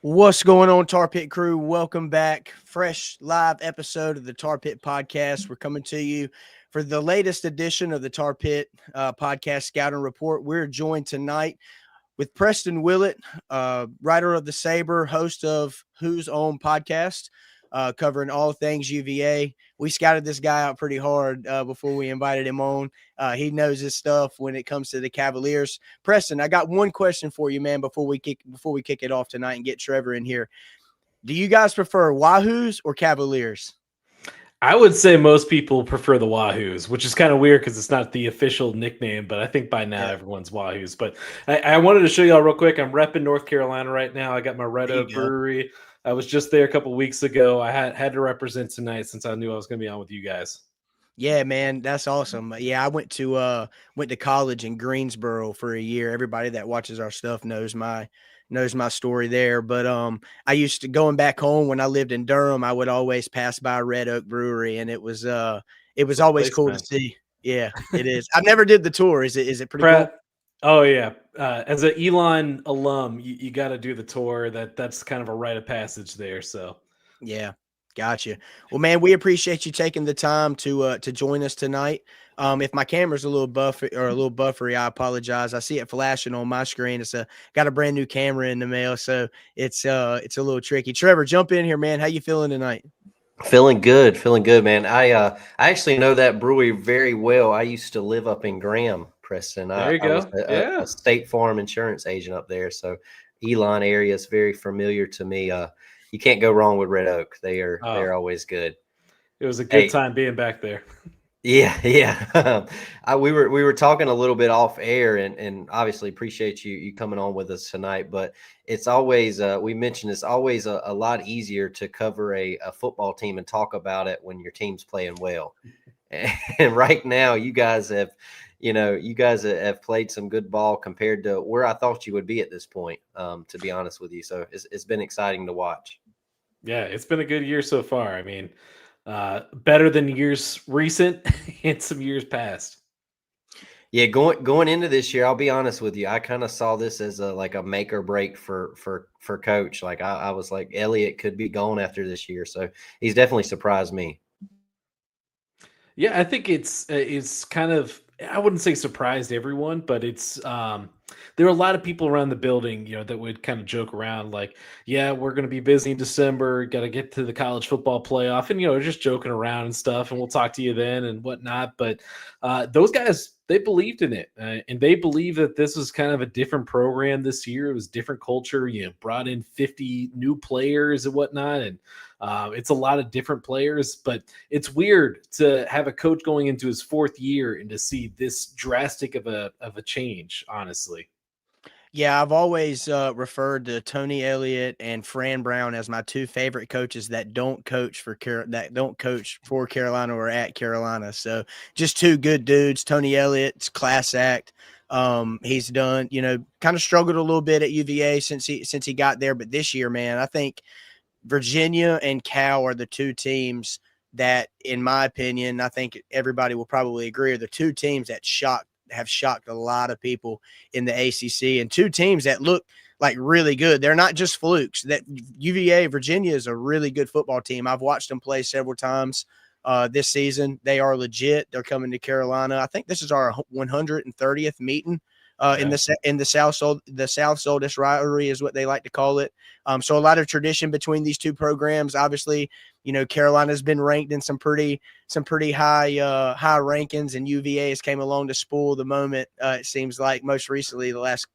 What's going on, Tar Pit crew? Welcome back. Fresh live episode of the Tar Pit podcast. We're coming to you for the latest edition of the Tar Pit podcast Scouting Report. We're joined tonight with Preston Willett, writer of the Sabre, host of Who's On podcast, covering all things UVA. We scouted this guy out pretty hard before we invited him on. He knows his stuff when it comes to the Cavaliers. Preston, I got one question for you, man, before we kick it off tonight and get Trevor in here. Do you guys prefer Wahoos or Cavaliers? I would say most people prefer the Wahoos, which is kind of weird because it's not the official nickname, but I think by now everyone's Wahoos. But I wanted to show y'all real quick. I'm repping North Carolina right now. I got my Red Oak Brewery. I was just there a couple of weeks ago. I had to represent tonight since I knew I was going to be on with you guys. Yeah, man, that's awesome. Yeah, I went to college in Greensboro for a year. Everybody that watches our stuff knows my story there. But I used to, going back home when I lived in Durham, I would always pass by Red Oak Brewery, and it was always cool to see. Yeah, it is. I never did the tour. Is it pretty cool? Oh yeah. As an Elon alum, you got to do the tour. That's kind of a rite of passage there. So yeah. Gotcha. Well, man, we appreciate you taking the time to join us tonight. If my camera's a little buffery, I apologize. I see it flashing on my screen. It's got a brand new camera in the mail, so it's a little tricky. Trevor, jump in here, man. How you feeling tonight? Feeling good, man. I actually know that brewery very well. I used to live up in Graham, Preston. There you go. I was a State Farm insurance agent up there, so Elon area is very familiar to me. You can't go wrong with Red Oak. They're always good. It was a good time being back there. Yeah. We were talking a little bit off air, and obviously appreciate you coming on with us tonight. But it's always we mentioned it's always a lot easier to cover a football team and talk about it when your team's playing well. And right now, you guys have played some good ball compared to where I thought you would be at this point, to be honest with you. So it's been exciting to watch. Yeah, it's been a good year so far. I mean, better than years recent and some years past. Yeah, going into this year, I'll be honest with you, I kind of saw this as a make or break for Coach. Like I was like, Elliott could be gone after this year, so he's definitely surprised me. Yeah, I think it's kind of, I wouldn't say surprised everyone, but it's there are a lot of people around the building, that would kind of joke around like, yeah, we're going to be busy in December, got to get to the college football playoff, and just joking around and stuff, and we'll talk to you then and whatnot. But those guys, they believed in it, and they believe that this was kind of a different program this year. It was different culture, brought in 50 new players and whatnot, and it's a lot of different players. But it's weird to have a coach going into his fourth year and to see this drastic of a change, honestly. Yeah, I've always referred to Tony Elliott and Fran Brown as my two favorite coaches that don't coach for Carolina or at Carolina. So just two good dudes. Tony Elliott's class act. He's done, kind of struggled a little bit at UVA since he got there, but this year, man, I think Virginia and Cal are the two teams that, in my opinion, I think everybody will probably agree, are the two teams that have shocked a lot of people in the ACC, and two teams that look like really good. They're not just flukes. That UVA, Virginia, is a really good football team. I've watched them play several times this season. They are legit. They're coming to Carolina. I think this is our 130th meeting in the South Soldis rivalry is what they like to call it. So a lot of tradition between these two programs. Obviously, Carolina's been ranked in some pretty high rankings, and UVA has came along to spoil the moment. It seems like most recently, the last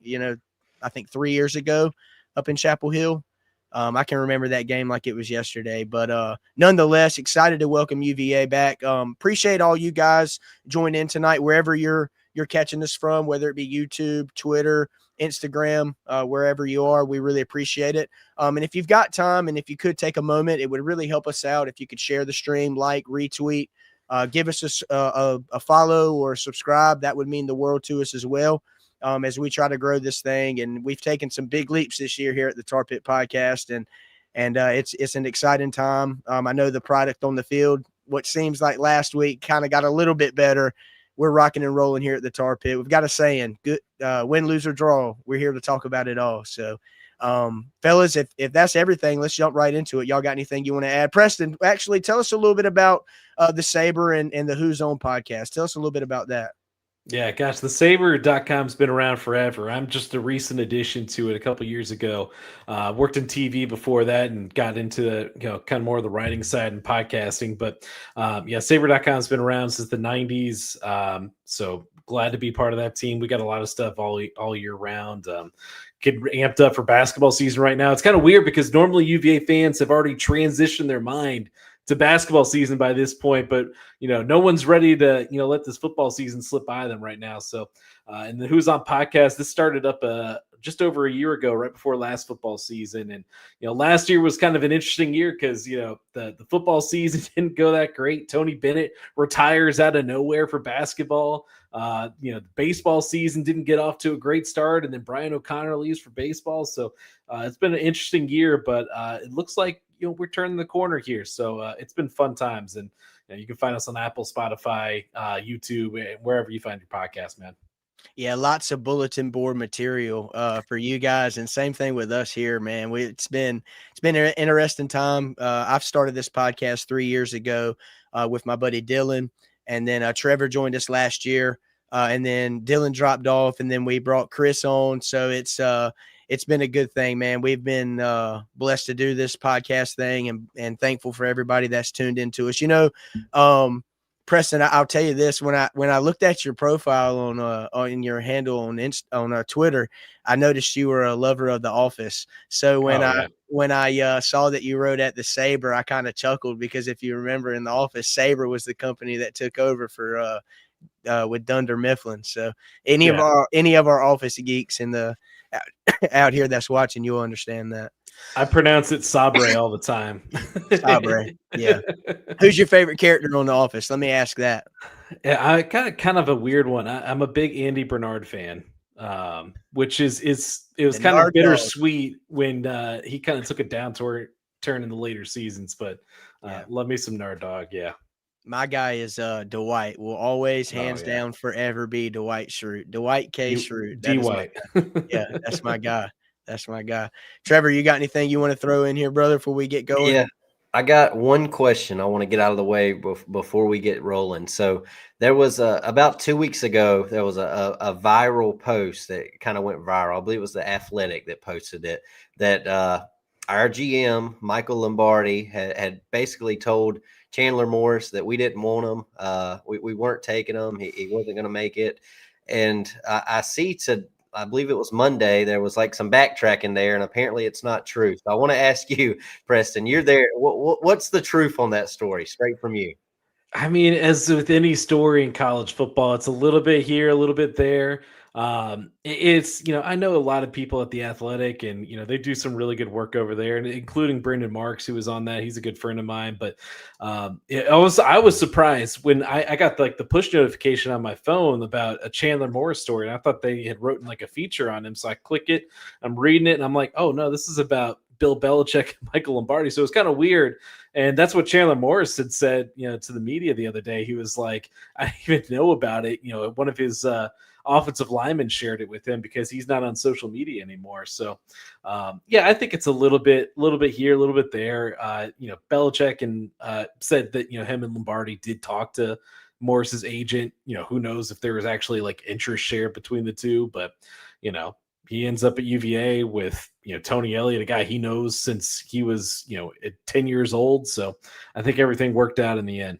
I think 3 years ago, up in Chapel Hill. I can remember that game like it was yesterday, but nonetheless, excited to welcome UVA back. Appreciate all you guys join in tonight, wherever you're catching this from, whether it be YouTube, Twitter, Instagram, wherever you are. We really appreciate it. And if you've got time and if you could take a moment, it would really help us out if you could share the stream, like, retweet, give us a follow or subscribe. That would mean the world to us as well, as we try to grow this thing. And we've taken some big leaps this year here at the Tar Pit Podcast, and it's an exciting time. I know the product on the field, what seems like last week, kind of got a little bit better. We're rocking and rolling here at the Tar Pit. We've got a saying, good win, lose, or draw. We're here to talk about it all. So Fellas, if that's everything, let's jump right into it. Y'all got anything you want to add? Preston, actually, tell us a little bit about the Sabre and the Who's On podcast. Tell us a little bit about that. Yeah, gosh, the Sabre.com's been around forever. I'm just a recent addition to it a couple years ago. Worked in TV before that and got into kind of more of the writing side and podcasting. But yeah, Sabre.com's been around since the 90s. So glad to be part of that team. We got a lot of stuff all year round. Getting amped up for basketball season right now. It's kind of weird because normally UVA fans have already transitioned their mind to basketball season by this point, but no one's ready to let this football season slip by them right now. So and the Who's On podcast, this started up just over a year ago, right before last football season. And last year was kind of an interesting year because the football season didn't go that great. Tony Bennett retires out of nowhere for basketball. The baseball season didn't get off to a great start, and then Brian O'Connor leaves for baseball. So it's been an interesting year, but it looks like we're turning the corner here. So it's been fun times, and you can find us on Apple, Spotify, YouTube, wherever you find your podcast, man. Yeah, lots of bulletin board material for you guys, and same thing with us here, man. It's been an interesting time. I've started this podcast 3 years ago with my buddy Dylan, and then Trevor joined us last year, and then Dylan dropped off, and then we brought Chris on. So it's been a good thing, man. We've been blessed to do this podcast thing, and thankful for everybody that's tuned into us. Preston, I'll tell you this: when I looked at your profile on your handle on Twitter, I noticed you were a lover of The Office. So when I saw that you wrote at the Sabre, I kind of chuckled because if you remember in The Office, Sabre was the company that took over for with Dunder Mifflin. So any of our Office geeks in the out here that's watching, you'll understand that. I pronounce it Sabre all the time. Sabre, yeah. Who's your favorite character on The Office? Let me ask that. Yeah, I got kind of a weird one. I'm a big Andy Bernard fan, which it was kind of bittersweet when he kind of took a downturn in the later seasons. But love me some Nard Dog, yeah. My guy is Dwight. Will always, hands down, forever be Dwight Schrute. Dwight K. Schrute. D-White. Yeah, that's my guy. That's my guy. Trevor, you got anything you want to throw in here, brother, before we get going? Yeah, I got one question I want to get out of the way before we get rolling. So there was about 2 weeks ago, there was a viral post that kind of went viral. I believe it was The Athletic that posted it, that our GM, Michael Lombardi, had basically told Chandler Morris that we didn't want him. We weren't taking him. He wasn't going to make it. And I believe it was Monday, there was like some backtracking there, and apparently it's not true. So I want to ask you, Preston, you're there. What's the truth on that story, straight from you? I mean, as with any story in college football, it's a little bit here, a little bit there. It's, I know a lot of people at The Athletic, and, they do some really good work over there, and including Brendan Marks, who was on that. He's a good friend of mine, but I was surprised when I got like the push notification on my phone about a Chandler Morris story, and I thought they had written like a feature on him. So I click it, I'm reading it, and I'm like, oh no, this is about Bill Belichick and Michael Lombardi. So it's kind of weird. And that's what Chandler Morris had said, to the media the other day. He was like, I didn't even know about it. One of his offensive linemen shared it with him because he's not on social media anymore. So I think it's a little bit here, a little bit there. Belichick and said that, him and Lombardi did talk to Morris's agent. Who knows if there was actually like interest shared between the two, but he ends up at UVA with, Tony Elliott, a guy he knows since he was, 10 years old. So I think everything worked out in the end.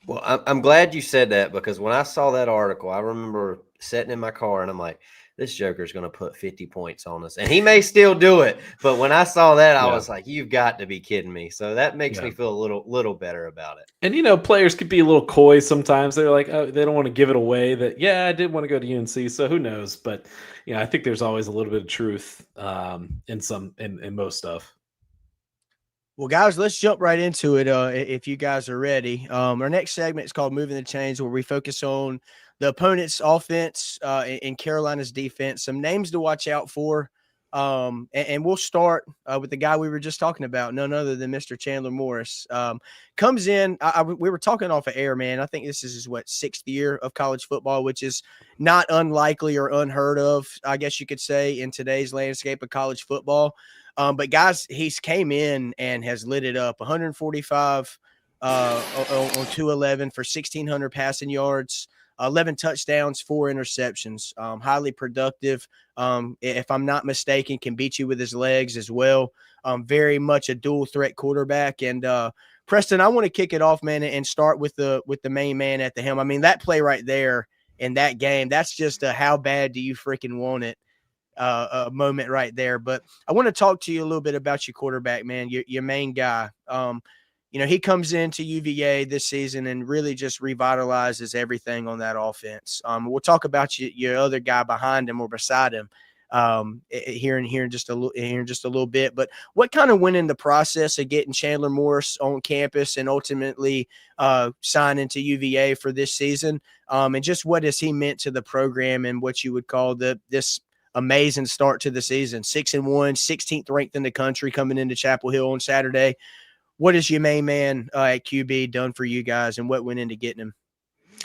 Well, I'm glad you said that, because when I saw that article, I remember sitting in my car and I'm like, this joker's going to put 50 points on us, and he may still do it. But when I saw that, I was like, you've got to be kidding me. So that makes me feel a little better about it. And, players could be a little coy sometimes. They're like, oh, they don't want to give it away that, I did want to go to UNC. So who knows? But, I think there's always a little bit of truth in most stuff. Well, guys, let's jump right into it if you guys are ready. Our next segment is called Moving the Chains, where we focus on the opponent's offense and Carolina's defense. Some names to watch out for And we'll start with the guy we were just talking about, none other than Mr. Chandler Morris. Comes in. We were talking off of air, man. I think this is his sixth year of college football, which is not unlikely or unheard of, I guess you could say, in today's landscape of college football. But guys, he's came in and has lit it up. 145 on 211 for 1,600 passing yards. 11 touchdowns, 4 interceptions, highly productive. If I'm not mistaken, can beat you with his legs as well. Very much a dual threat quarterback. And Preston, I want to kick it off, man, and start with the main man at the helm. I mean, that play right there in that game, that's just a how bad do you freaking want it a moment right there. But I want to talk to you a little bit about your quarterback, man, your main guy. He comes into UVA this season and really just revitalizes everything on that offense. We'll talk about your other guy behind him or beside him here in just a little bit. But what kind of went in the process of getting Chandler Morris on campus and ultimately signing to UVA for this season? And just what has he meant to the program and what you would call this amazing start to the season? 6-1, 16th ranked in the country coming into Chapel Hill on Saturday. What has your main man at QB done for you guys, and what went into getting him?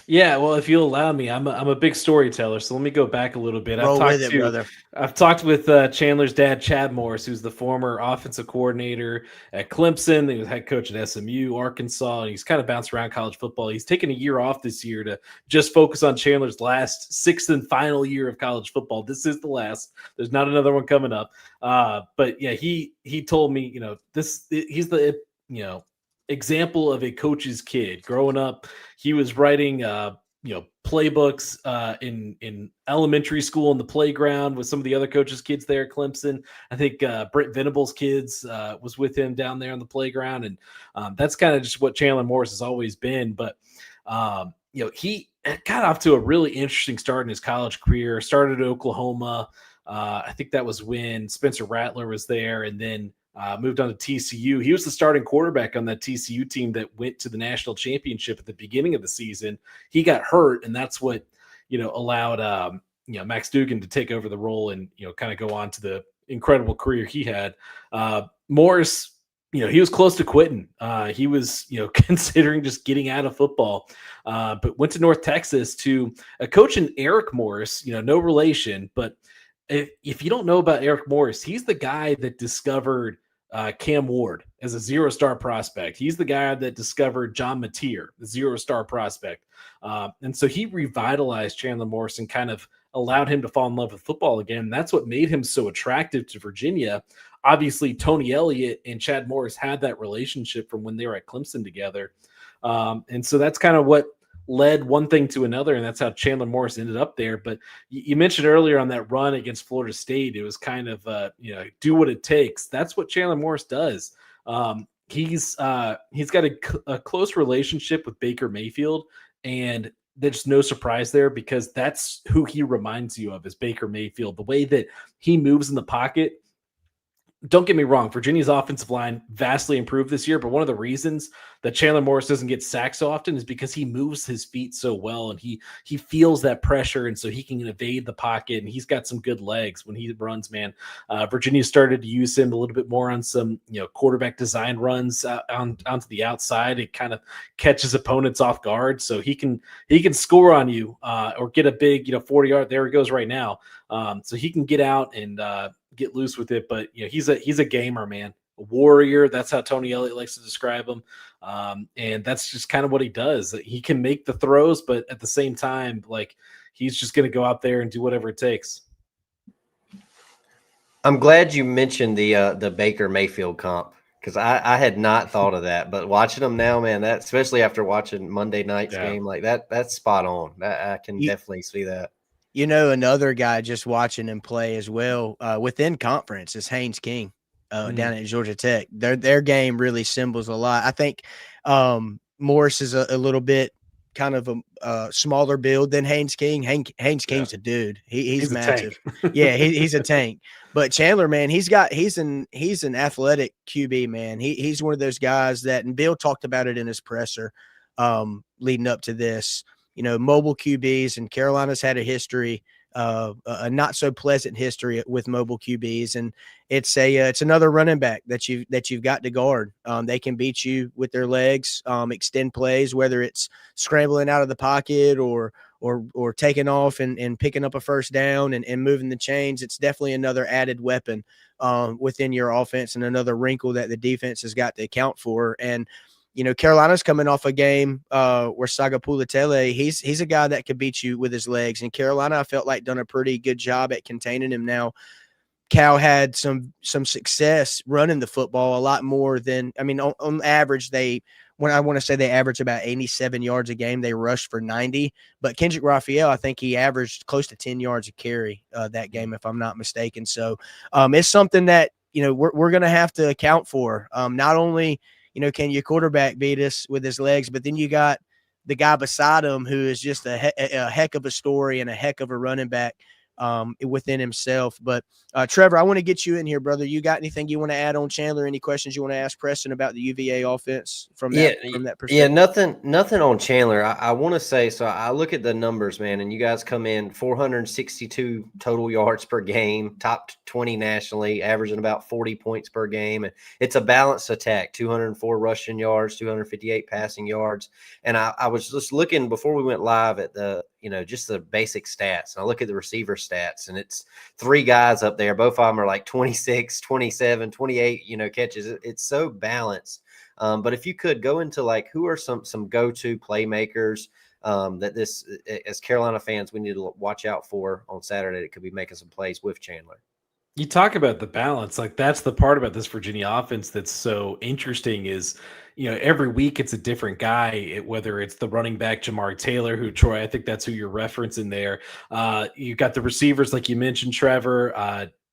Yeah, well, if you'll allow me, I'm a big storyteller, so let me go back a little bit. Roll with it, brother. I've talked with Chandler's dad, Chad Morris, who's the former offensive coordinator at Clemson. He was head coach at SMU, Arkansas, and he's kind of bounced around college football. He's taken a year off this year to just focus on Chandler's last sixth and final year of college football. This is the last. There's not another one coming up. But yeah, he told me, he's the example of a coach's kid. Growing up, he was writing playbooks in elementary school in the playground with some of the other coaches' kids there at Clemson. I think Brent Venable's kids was with him down there on the playground, and that's kind of just what Chandler Morris has always been. But he got off to a really interesting start in his college career. Started at Oklahoma. I think that was when Spencer Rattler was there, and then moved on to TCU. He was the starting quarterback on that TCU team that went to the national championship at the beginning of the season. He got hurt, and that's what allowed Max Duggan to take over the role and kind of go on to the incredible career he had. Morris, he was close to quitting. He was considering just getting out of football, but went to North Texas to a coach in Eric Morris. No relation, but if you don't know about Eric Morris, he's the guy that discovered Cam Ward as a 0-star prospect. He's the guy that discovered John Mateer, the 0-star prospect. And so he revitalized Chandler Morris and kind of allowed him to fall in love with football again. And that's what made him so attractive to Virginia. Obviously, Tony Elliott and Chad Morris had that relationship from when they were at Clemson together. And so that's kind of what led one thing to another, and that's how Chandler Morris ended up there. But you mentioned earlier on that run against Florida State, it was kind of do what it takes. That's what Chandler Morris does. He's got a close relationship with Baker Mayfield, and there's no surprise there because that's who he reminds you of is Baker Mayfield. The way that he moves in the pocket. Don't get me wrong, Virginia's offensive line vastly improved this year, but one of the reasons that Chandler Morris doesn't get sacked so often is because he moves his feet so well and he feels that pressure, and so he can evade the pocket, and he's got some good legs when he runs, man. Virginia started to use him a little bit more on some quarterback design runs onto the outside. It kind of catches opponents off guard, so he can score on you or get a big 40-yard. There he goes right now. So he can get out and get loose with it, but he's a gamer, man, a warrior. That's how Tony Elliott likes to describe him, and that's just kind of what he does. He can make the throws, but at the same time, he's just going to go out there and do whatever it takes. I'm glad you mentioned the Baker Mayfield comp because I had not thought of that, but watching them now, man, that especially after watching Monday night's game like that's spot on. I can definitely see that. Another guy just watching him play as well within conference is Haynes King down at Georgia Tech. Their game really symbols a lot. I think Morris is a little bit kind of a smaller build than Haynes King. Haynes King's a dude. He's massive. Yeah, he's a tank. But Chandler, man, he's an athletic QB, man. He's one of those guys that, and Bill talked about it in his presser leading up to this. Mobile QBs, and Carolina's had a history a not so pleasant history with mobile QBs, and it's another running back that you've got to guard. They can beat you with their legs, extend plays, whether it's scrambling out of the pocket or taking off and picking up a first down and moving the chains. It's definitely another added weapon within your offense and another wrinkle that the defense has got to account for. And Carolina's coming off a game where Sagapulitele, he's a guy that could beat you with his legs. And Carolina, I felt like, done a pretty good job at containing him. Now, Cal had some success running the football a lot more than, on average, they average about 87 yards a game. They rushed for 90. But Kendrick Raphael, I think he averaged close to 10 yards a carry that game, if I'm not mistaken. So it's something that, we're going to have to account for. Not only – can your quarterback beat us with his legs, but then you got the guy beside him who is just a heck of a story and a heck of a running back within himself. But Trevor, I want to get you in here, brother. You got anything you want to add on Chandler? Any questions you want to ask Preston about the UVA offense from that perspective? Yeah, nothing on Chandler. I want to say, so I look at the numbers, man, and you guys come in 462 total yards per game, top 20 nationally, averaging about 40 points per game. And it's a balanced attack, 204 rushing yards, 258 passing yards. And I was just looking before we went live at the, just the basic stats. And I look at the receiver stats, and it's three guys up there. Both of them are like 26, 27, 28, catches. It's so balanced. But if you could go into like, who are some go-to playmakers that this, as Carolina fans, we need to watch out for on Saturday that could be making some plays with Chandler. You talk about the balance, like that's the part about this Virginia offense that's so interesting is, every week it's a different guy, whether it's the running back, Jamari Taylor, who Troy, I think that's who you're referencing there. You got the receivers, like you mentioned, Trevor,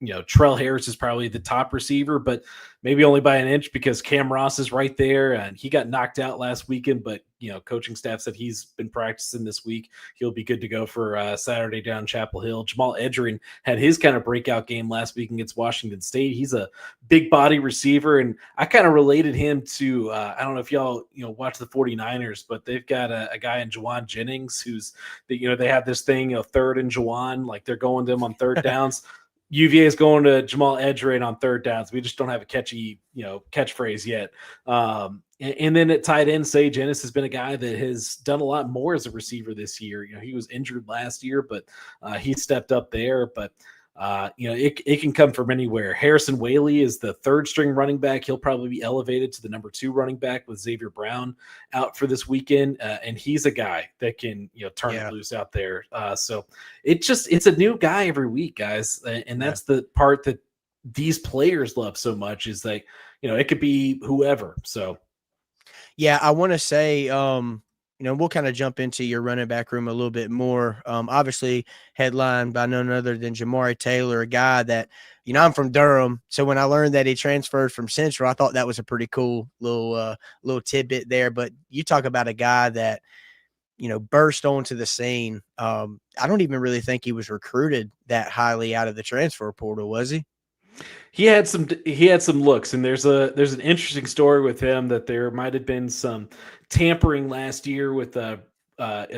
Trell Harris is probably the top receiver, but maybe only by an inch because Cam Ross is right there and he got knocked out last weekend, but coaching staff said he's been practicing this week. He'll be good to go for Saturday down Chapel Hill. Jamal Edgerrin had his kind of breakout game last week against Washington State. He's a big body receiver, and I kind of related him to I don't know if y'all watch the 49ers, but they've got a guy in Juwan Jennings who's they have this thing, third and Juwan, like they're going to him on third downs. UVA is going to Jamal Edgerrin on third downs. We just don't have a catchy, catchphrase yet. And then at tight end, Sage Ennis has been a guy that has done a lot more as a receiver this year. He was injured last year, but he stepped up there. But it can come from anywhere. Harrison Whaley is the third string running back. He'll probably be elevated to the number 2 running back with Xavier Brown out for this weekend. And he's a guy that can, turn it loose out there. So it's a new guy every week, guys. And that's the part that these players love so much is like, it could be whoever. So, yeah, I want to say, we'll kind of jump into your running back room a little bit more. Obviously, headlined by none other than Jamari Taylor, a guy that, I'm from Durham. So when I learned that he transferred from Central, I thought that was a pretty cool little tidbit there. But you talk about a guy that, burst onto the scene. I don't even really think he was recruited that highly out of the transfer portal, was he? He had some looks, and there's an interesting story with him that there might have been some tampering last year with a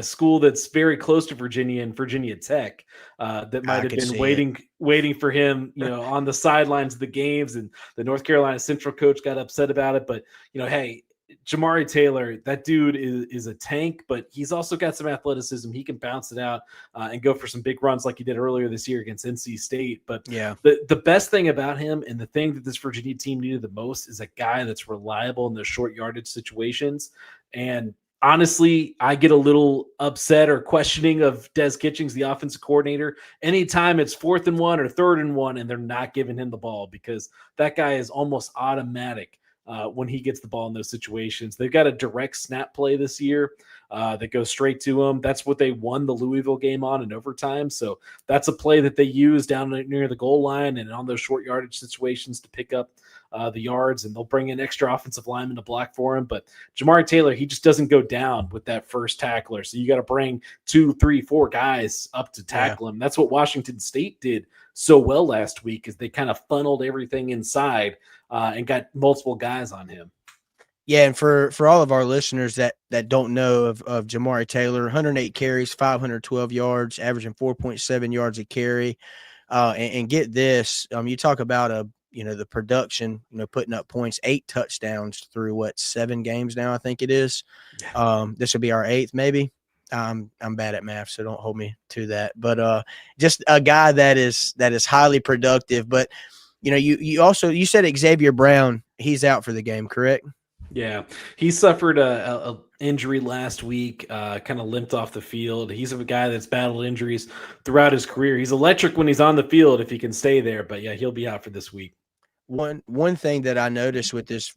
school that's very close to Virginia and Virginia Tech that might have been waiting for him, on the sidelines of the games, and the North Carolina Central coach got upset about it. But hey, Jamari Taylor, that dude is a tank, but he's also got some athleticism. He can bounce it out and go for some big runs like he did earlier this year against NC State. But the best thing about him, and the thing that this Virginia team needed the most, is a guy that's reliable in those short yardage situations. And honestly, I get a little upset or questioning of Des Kitchings, the offensive coordinator, anytime it's 4th and 1 or 3rd and 1 and they're not giving him the ball, because that guy is almost automatic when he gets the ball in those situations. They've got a direct snap play this year that goes straight to him. That's what they won the Louisville game on in overtime. So that's a play that they use down near the goal line and on those short yardage situations to pick up the yards, and they'll bring in extra offensive linemen to block for him. But Jamari Taylor, he just doesn't go down with that first tackler. So you got to bring 2, 3, 4 guys up to tackle him. That's what Washington State did so well last week, is they kind of funneled everything inside and got multiple guys on him. Yeah, and for all of our listeners that don't know of Jamari Taylor, 108 carries, 512 yards, averaging 4.7 yards a carry. And get this, you talk about the production, putting up points, 8 touchdowns through 7 games now, I think it is. This will be our 8th, maybe. I'm bad at math, so don't hold me to that. But just a guy that is highly productive. But you said Xavier Brown, he's out for the game, correct? Yeah, he suffered a injury last week, kind of limped off the field. He's a guy that's battled injuries throughout his career. He's electric when he's on the field if he can stay there, but yeah, he'll be out for this week. One thing that I noticed with this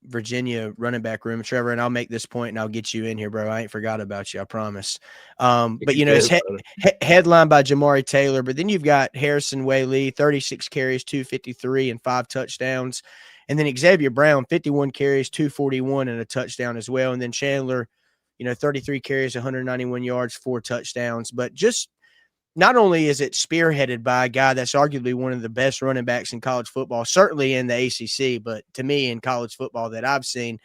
Virginia running back room, Trevor, and I'll make this point and I'll get you in here, bro. I ain't forgot about you, I promise. But it's headlined by Jamari Taylor, but then you've got Harrison Whaley, 36 carries, 253 and 5 touchdowns. And then Xavier Brown, 51 carries, 241 and a touchdown as well. And then Chandler, 33 carries, 191 yards, 4 touchdowns. But just not only is it spearheaded by a guy that's arguably one of the best running backs in college football, certainly in the ACC, but to me in college football that I've seen,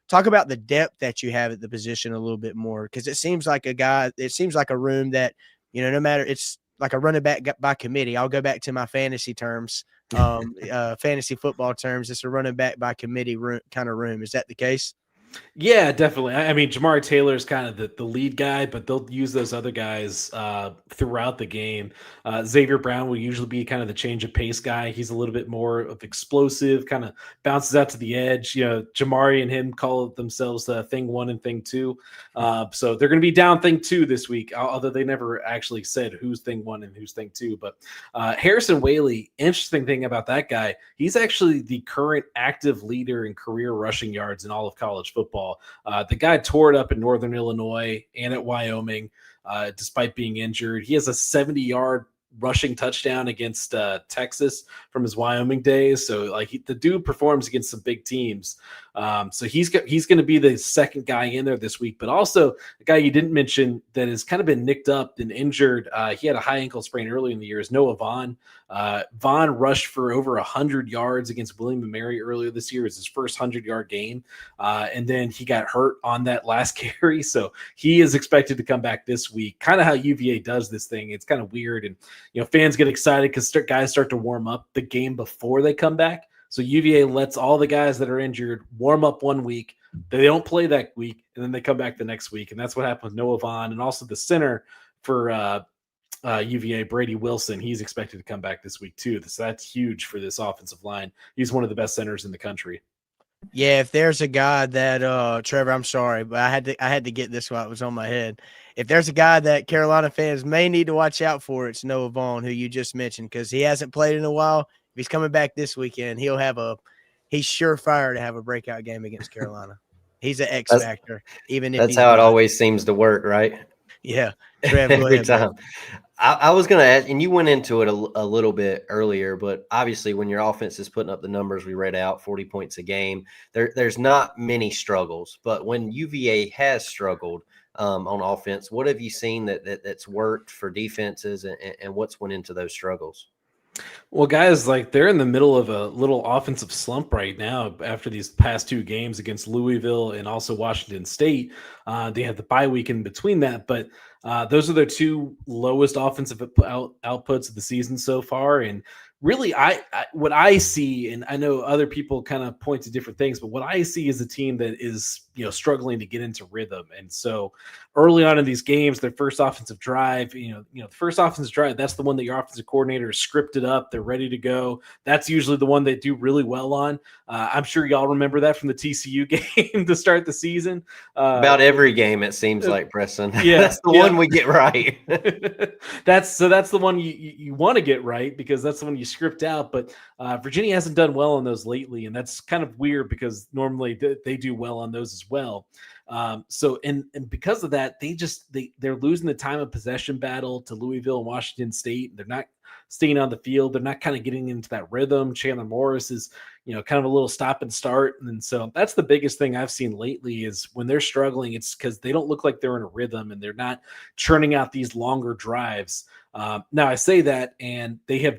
talk about the depth that you have at the position a little bit more, because it seems like a room that, no matter, it's like a running back by committee. I'll go back to my fantasy terms, fantasy football terms. It's a running back by committee kind of room. Is that the case? Yeah, definitely. I mean, Jamari Taylor is kind of the lead guy, but they'll use those other guys throughout the game. Xavier Brown will usually be kind of the change of pace guy. He's a little bit more of explosive, kind of bounces out to the edge. Jamari and him call themselves thing 1 and thing 2. So they're going to be down thing 2 this week, although they never actually said who's thing 1 and who's thing 2. But Harrison Whaley, interesting thing about that guy, he's actually the current active leader in career rushing yards in all of college football. The guy tore it up in Northern Illinois and at Wyoming, despite being injured. He has a 70-yard rushing touchdown against Texas from his Wyoming days. So the dude performs against some big teams. So he's going to be the second guy in there this week, but also a guy you didn't mention that has kind of been nicked up and injured. He had a high ankle sprain early in the year is Noah Vaughn. Vaughn rushed for over 100 yards against William & Mary earlier this year. It was his first 100-yard game. And then he got hurt on that last carry. So he is expected to come back this week. Kind of how UVA does this thing. It's kind of weird. And, fans get excited because guys start to warm up the game before they come back. So UVA lets all the guys that are injured warm up 1 week. They don't play that week, and then they come back the next week. And that's what happened with Noah Vaughn, and also the center for UVA, Brady Wilson. He's expected to come back this week too. So that's huge for this offensive line. He's one of the best centers in the country. Yeah, if there's a guy that Trevor, I'm sorry, but I had to get this while it was on my head. If there's a guy that Carolina fans may need to watch out for, it's Noah Vaughn, who you just mentioned, because he hasn't played in a while. If he's coming back this weekend, he's surefire to have a breakout game against Carolina. He's an X factor, even if that's how it always seems to work, right? Yeah, Trev, every time. I was going to ask, and you went into it a little bit earlier, but obviously when your offense is putting up the numbers we read out, 40 points a game, there's not many struggles. But when UVA has struggled on offense, what have you seen that's worked for defenses, and what's went into those struggles? Well, guys, they're in the middle of a little offensive slump right now after these past 2 games against Louisville and also Washington State. They have the bye week in between that, but those are their 2 lowest offensive outputs of the season so far. And really, what I see, and I know other people kind of point to different things, but what I see is a team that is struggling to get into rhythm. And so early on in these games, their first offensive drive, the first offensive drive, that's the one that your offensive coordinator is scripted up. They're ready to go. That's usually the one they do really well on. I'm sure y'all remember that from the TCU game to start the season. About every game, it seems like, Preston. Yeah, that's the one we get right. That's the one you want to get right, because that's the one you script out. But Virginia hasn't done well on those lately, and that's kind of weird because normally they do well on those as well. So because of that, they're losing the time of possession battle to Louisville and Washington State. They're not staying on the field. They're not kind of getting into that rhythm. Chandler Morris is, kind of a little stop and start. And so that's the biggest thing I've seen lately is when they're struggling, it's because they don't look like they're in a rhythm and they're not churning out these longer drives. Now I say that, and they have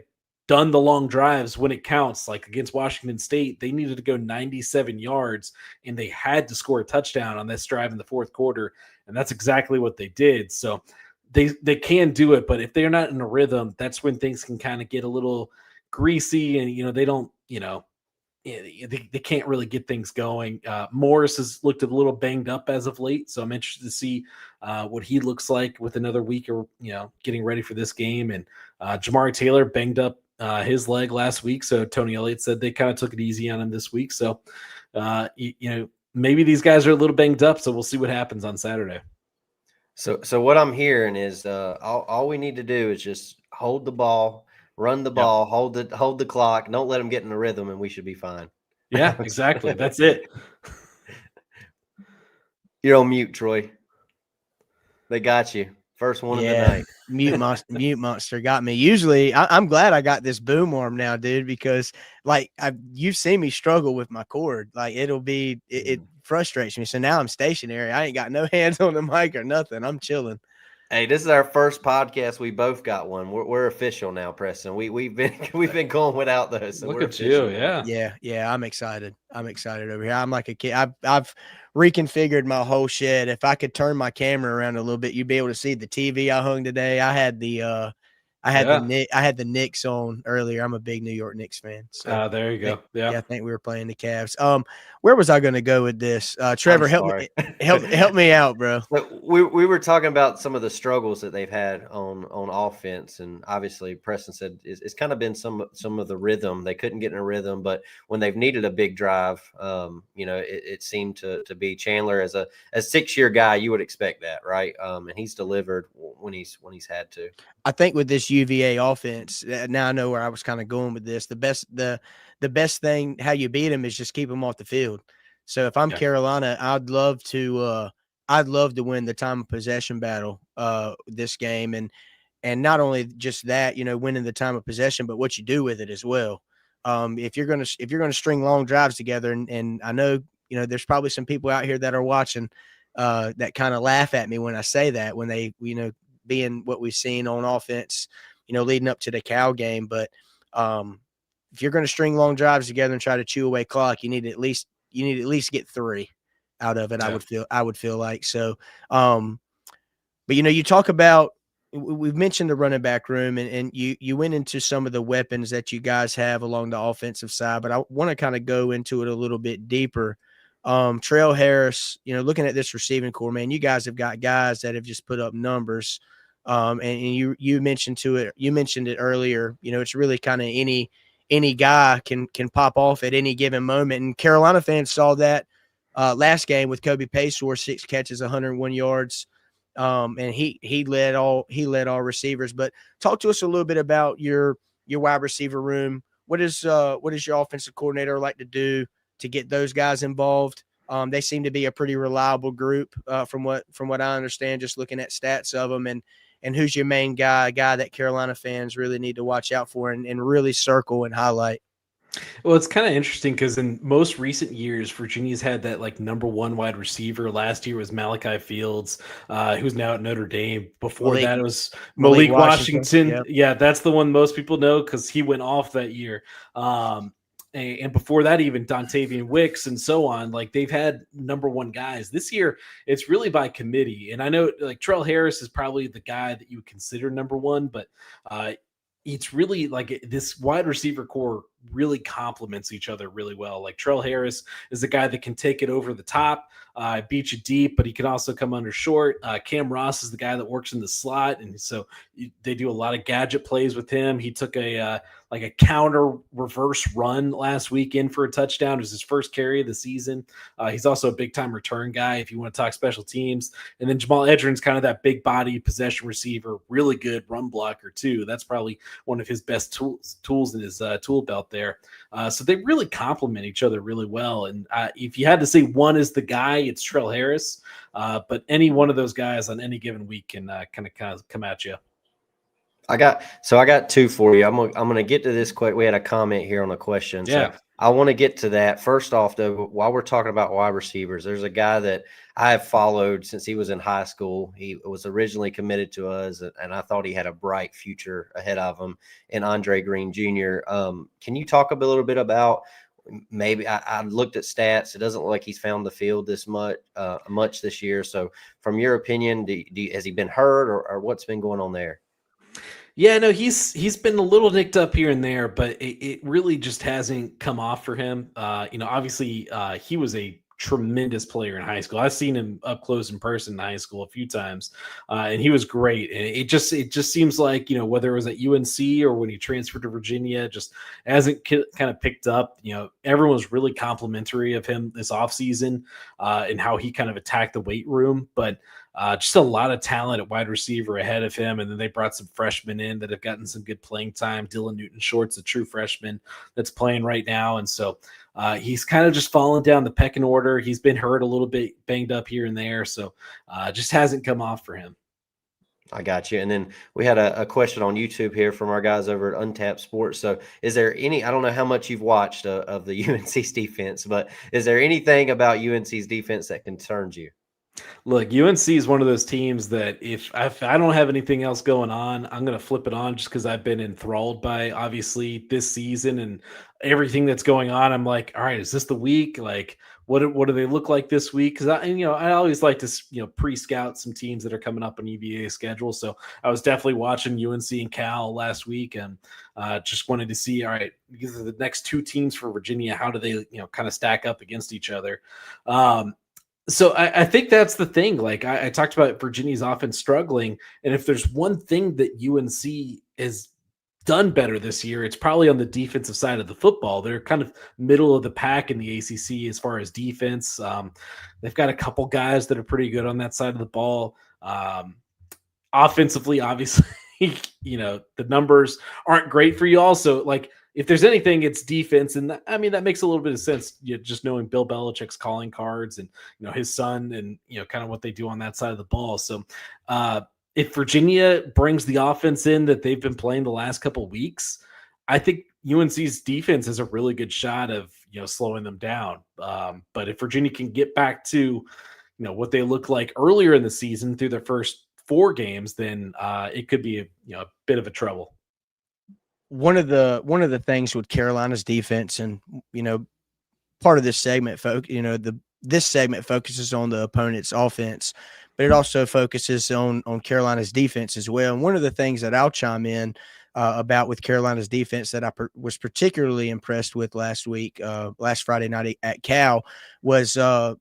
done the long drives when it counts. Like against Washington State, they needed to go 97 yards and they had to score a touchdown on this drive in the fourth quarter. And that's exactly what they did. So they can do it, but if they're not in a rhythm, that's when things can kind of get a little greasy and, they don't, they can't really get things going. Morris has looked a little banged up as of late, so I'm interested to see what he looks like with another week or, getting ready for this game. And Jamari Taylor banged up his leg last week, so Tony Elliott said they kind of took it easy on him this week. So, maybe these guys are a little banged up, so we'll see what happens on Saturday. So what I'm hearing is all we need to do is just hold the ball, run the ball, hold the clock, don't let them get in the rhythm, and we should be fine. Yeah, exactly. That's it. You're on mute, Troy. They got you. First one of the night. Mute monster got me. Usually, I'm glad I got this boom arm now, dude, because you've seen me struggle with my cord. Like it frustrates me. So now I'm stationary. I ain't got no hands on the mic or nothing. I'm chilling. Hey, this is our first podcast. We both got one. We're official now, Preston. We've been going without those. So Look we're at official. you, Yeah. I'm excited. I'm excited over here. I'm like a kid. I've reconfigured my whole shed. If I could turn my camera around a little bit, you'd be able to see the TV I hung today. I had the Knicks on earlier. I'm a big New York Knicks fan. So there you go. Yeah, I think we were playing the Cavs. Where was I going to go with this? Trevor, help me out, bro. We were talking about some of the struggles that they've had on offense, and obviously Preston said it's kind of been some of the rhythm. They couldn't get in a rhythm, but when they've needed a big drive, it seemed to be Chandler as a 6-year guy. You would expect that, right? And he's delivered when he's had to. I think with this UVA offense, now I know where I was kind of going with this. The best thing how you beat them is just keep them off the field. So if I'm Carolina, I'd love to win the time of possession battle this game, and not only just that, winning the time of possession, but what you do with it as well. If you're gonna string long drives together, and I know there's probably some people out here that are watching that kind of laugh at me when I say that, when they being what we've seen on offense, leading up to the Cal game. But if you're going to string long drives together and try to chew away clock, you need to at least get 3 out of it. Yeah. I would feel like so. But you talk about, we've mentioned the running back room, and you went into some of the weapons that you guys have along the offensive side, but I want to kind of go into it a little bit deeper. Trail Harris, looking at this receiving core, man, you guys have got guys that have just put up numbers. And you mentioned it earlier. It's really kind of any guy can pop off at any given moment. And Carolina fans saw that last game with Kobe Paysour, 6 catches, 101 yards. And he led all receivers. But talk to us a little bit about your wide receiver room. What is your offensive coordinator like to do to get those guys involved? They seem to be a pretty reliable group from what I understand, just looking at stats of them. And who's your main guy that Carolina fans really need to watch out for and really circle and highlight? Well, it's kind of interesting because in most recent years, Virginia's had that number 1 wide receiver. Last year was Malachi Fields, who's now at Notre Dame. Before that, it was Malik Washington. Yep. Yeah, that's the one most people know because he went off that year. And before that, even Dontavian Wicks and so on. They've had number 1 guys. This year, it's really by committee. And I know Trail Harris is probably the guy that you would consider number 1, but it's really this wide receiver core really complements each other really well. Trail Harris is the guy that can take it over the top, beat you deep, but he can also come under short. Cam Ross is the guy that works in the slot, and so they do a lot of gadget plays with him. He took a counter reverse run last week in for a touchdown. It was his first carry of the season. He's also a big time return guy if you want to talk special teams. And then Jamal Edrin's kind of that big body possession receiver, really good run blocker too. That's probably one of his best tools in his tool belt there. So they really complement each other really well. And if you had to say one is the guy, it's Trail Harris. But any one of those guys on any given week can kind of come at you. I got two for you. I'm gonna get to this quick. We had a comment here on a question, so Yeah. I want to get to that. First off, though, while we're talking about wide receivers, there's a guy that I have followed since he was in high school. He was originally committed to us, and I thought he had a bright future ahead of him. And Andre Green Jr. Can you talk a little bit about? Maybe I looked at stats. It doesn't look like he's found the field this much this year. So, from your opinion, has he been hurt or what's been going on there? Yeah, no, he's been a little nicked up here and there, but it really just hasn't come off for him. Obviously, he was a tremendous player in high school. I've seen him up close in person in high school a few times, and he was great. And it just seems like whether it was at UNC or when he transferred to Virginia, just hasn't kind of picked up. Everyone's really complimentary of him this offseason and how he kind of attacked the weight room, but. Just a lot of talent at wide receiver ahead of him. And then they brought some freshmen in that have gotten some good playing time. Dylan Newton-Short's a true freshman that's playing right now. And so he's kind of just fallen down the pecking order. He's been hurt a little bit, banged up here and there. So just hasn't come off for him. I got you. And then we had a question on YouTube here from our guys over at Untapped Sports. So is there I don't know how much you've watched of the UNC's defense, but is there anything about UNC's defense that concerns you? Look, UNC is one of those teams that if I don't have anything else going on, I'm going to flip it on just because I've been enthralled by obviously this season and everything that's going on. I'm like, all right, is this the week? Like, what do they look like this week? Because I always like to pre-scout some teams that are coming up on UVA schedule. So I was definitely watching UNC and Cal last week and just wanted to see, all right, these are the next two teams for Virginia. How do they kind of stack up against each other? So I think that's the thing. Like I talked about Virginia's offense struggling, and if there's one thing that UNC has done better this year, it's probably on the defensive side of the football. They're kind of middle of the pack in the ACC as far as defense. They've got a couple guys that are pretty good on that side of the ball. Offensively, obviously, the numbers aren't great for you. Also, like if there's anything, it's defense. And that makes a little bit of sense. Just knowing Bill Belichick's calling cards and, his son and, kind of what they do on that side of the ball. So if Virginia brings the offense in that they've been playing the last couple of weeks, I think UNC's defense has a really good shot of, slowing them down. But if Virginia can get back to, what they looked like earlier in the season through their first 4 games, then it could be a bit of a trouble. One of the things with Carolina's defense, and part of this segment, this segment focuses on the opponent's offense, but it also focuses on Carolina's defense as well. And one of the things that I'll chime in about with Carolina's defense that I was particularly impressed with last Friday night at Cal was the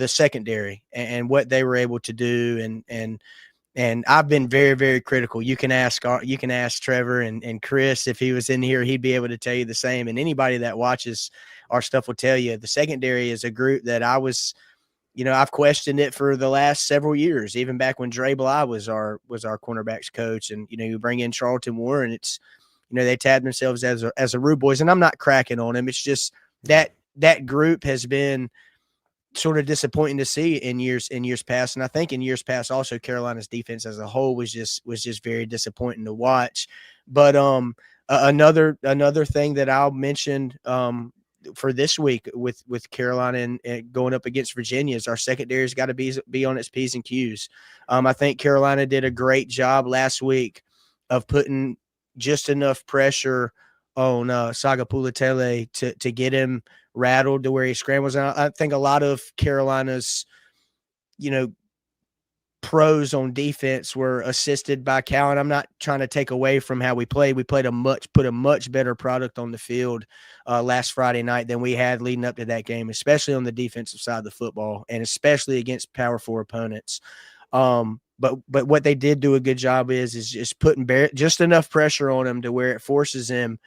secondary and what they were able to do, and I've been very, very critical. You can ask Trevor and Chris if he was in here, he'd be able to tell you the same. And anybody that watches our stuff will tell you the secondary is a group that I've questioned it for the last several years, even back when Dre Bly was our cornerbacks coach. And you bring in Charlton Warren, it's they tabbed themselves as a Rude Boys, and I'm not cracking on them. It's just that group has been sort of disappointing to see in years past. And I think in years past also Carolina's defense as a whole was just very disappointing to watch. But another thing that I'll mention for this week with Carolina and going up against Virginia is our secondary's got to be on its P's and Q's. I think Carolina did a great job last week of putting just enough pressure on Sagapulatele to get him rattled to where he scrambles. And I think a lot of Carolina's, pros on defense were assisted by Cal. And I'm not trying to take away from how we played. We put a much better product on the field last Friday night than we had leading up to that game, especially on the defensive side of the football and especially against Power 4 opponents. But what they did do a good job is just putting just enough pressure on him to where it forces him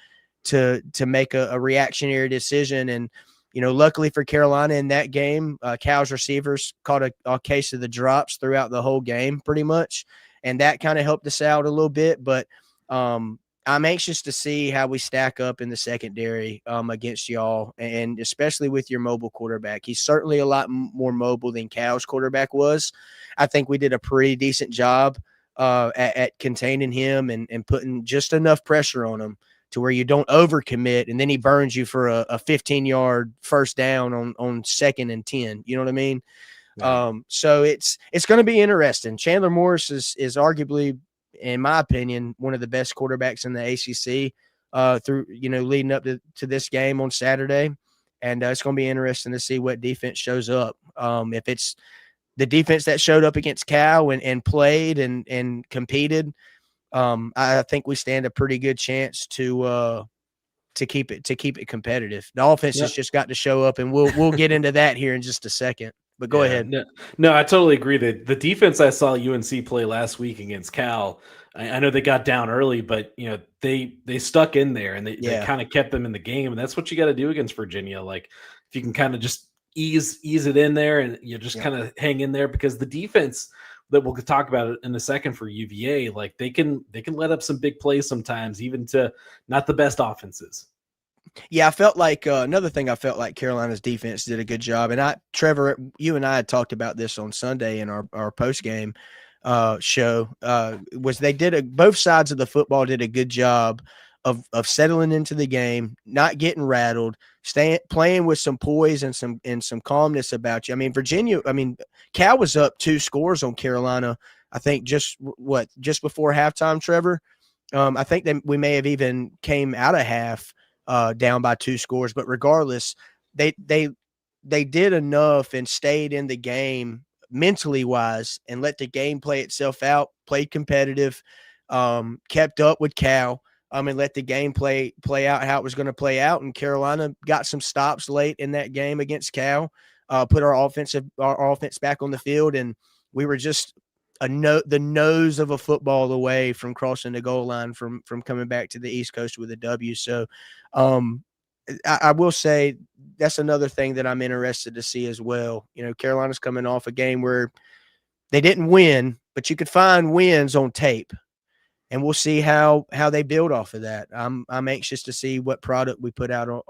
to make a reactionary decision. And, luckily for Carolina in that game, Cal's receivers caught a case of the drops throughout the whole game pretty much. And that kind of helped us out a little bit. But I'm anxious to see how we stack up in the secondary against y'all, and especially with your mobile quarterback. He's certainly a lot more mobile than Cal's quarterback was. I think we did a pretty decent job at containing him and putting just enough pressure on him to where you don't overcommit, and then he burns you for a 15-yard first down on 2nd and 10. You know what I mean? Right. So it's going to be interesting. Chandler Morris is arguably, in my opinion, one of the best quarterbacks in the ACC through, leading up to this game on Saturday. And it's going to be interesting to see what defense shows up. If it's the defense that showed up against Cal and played and competed, I think we stand a pretty good chance to keep it competitive. The offense has just got to show up, and we'll get into that here in just a second. But go ahead. No, I totally agree that the defense I saw UNC play last week against Cal, I know they got down early, but they stuck in there and they kind of kept them in the game, and that's what you got to do against Virginia. Like if you can kind of just ease it in there and you just kind of hang in there, because the defense that we'll talk about it in a second for UVA, like they can let up some big plays sometimes, even to not the best offenses. Yeah, I felt like another thing. I felt like Carolina's defense did a good job, and Trevor, you and I had talked about this on Sunday in our post game show. Was both sides of the football did a good job of settling into the game, not getting rattled, playing with some poise and some calmness about you. I mean, Cal was up 2 scores on Carolina. I think just before halftime, Trevor. I think we may have even came out of half down by 2 scores, but regardless, they did enough and stayed in the game mentally wise and let the game play itself out, played competitive, kept up with Cal, and let the game play out how it was going to play out. And Carolina got some stops late in that game against Cal, put our offense back on the field, and we were just the nose of a football away from crossing the goal line from coming back to the East Coast with a W. So I will say that's another thing that I'm interested to see as well. Carolina's coming off a game where they didn't win, but you could find wins on tape, and we'll see how they build off of that. I'm anxious to see what product we put out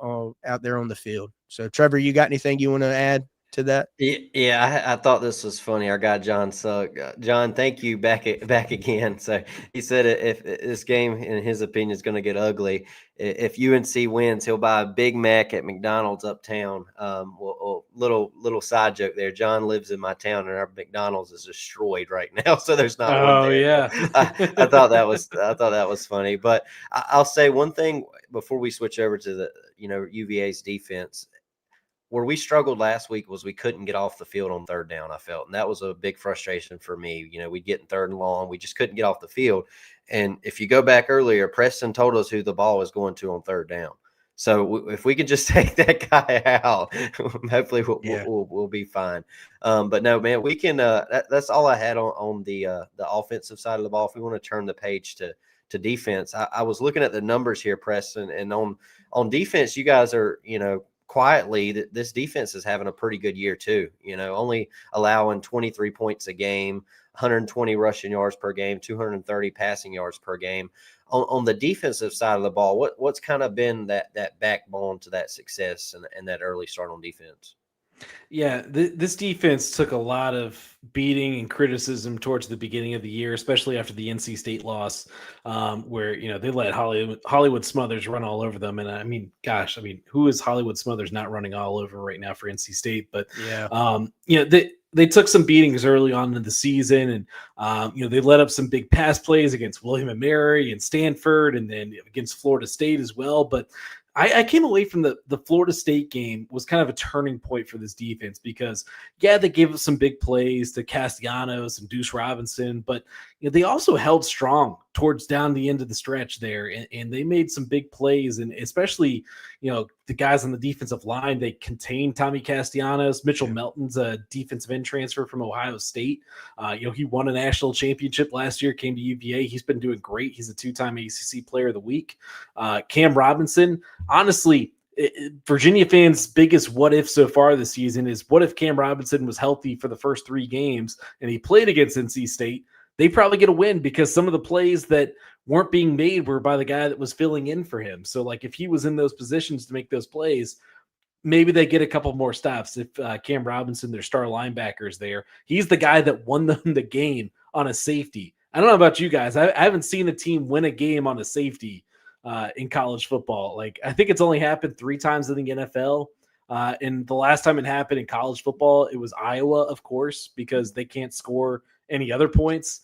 there on the field. So Trevor, you got anything you want to add to that? Yeah, I thought this was funny. Our guy John Suck. John, thank you back again. So he said if this game, in his opinion, is going to get ugly, if UNC wins, he'll buy a Big Mac at McDonald's uptown. Little side joke there. John lives in my town, and our McDonald's is destroyed right now, so there's not one there. Yeah. I thought that was funny. But I'll say one thing before we switch over to the UVA's defense. Where we struggled last week was we couldn't get off the field on 3rd down, I felt. And that was a big frustration for me. We'd get in 3rd and long. We just couldn't get off the field. And if you go back earlier, Preston told us who the ball was going to on 3rd down. So if we could just take that guy out, hopefully we'll be fine. But no, man, we can that's all I had on the offensive side of the ball. If we want to turn the page to defense, I was looking at the numbers here, Preston, and on defense, you guys are, quietly, this defense is having a pretty good year too. Only allowing 23 points a game, 120 rushing yards per game, 230 passing yards per game. On the defensive side of the ball, what's kind of been that backbone to that success and that early start on defense? Yeah, this defense took a lot of beating and criticism towards the beginning of the year, especially after the NC State loss, where they let Hollywood Smothers run all over them. And I mean, gosh, who is Hollywood Smothers not running all over right now for NC State? But they took some beatings early on in the season, and they let up some big pass plays against William & Mary and Stanford, and then against Florida State as well. But I came away from the Florida State game was kind of a turning point for this defense, because they gave us some big plays to Castellanos and Deuce Robinson, but they also held strong towards down the end of the stretch there, and they made some big plays, and especially the guys on the defensive line, they contained Tommy Castellanos. Mitchell Melton's a defensive end transfer from Ohio State. He won a national championship last year, came to UVA. He's been doing great. He's a 2-time ACC Player of the Week. Cam Robinson, honestly, Virginia fans' biggest what if so far this season is, what if Cam Robinson was healthy for the first 3 games and he played against NC State? They probably get a win, because some of the plays that weren't being made were by the guy that was filling in for him. So like if he was in those positions to make those plays, maybe they get a couple more stops. If Cam Robinson, their star linebacker, is there, he's the guy that won them the game on a safety. I don't know about you guys. I haven't seen a team win a game on a safety in college football. Like, I think it's only happened 3 times in the NFL. And the last time it happened in college football, it was Iowa, of course, because they can't score any other points.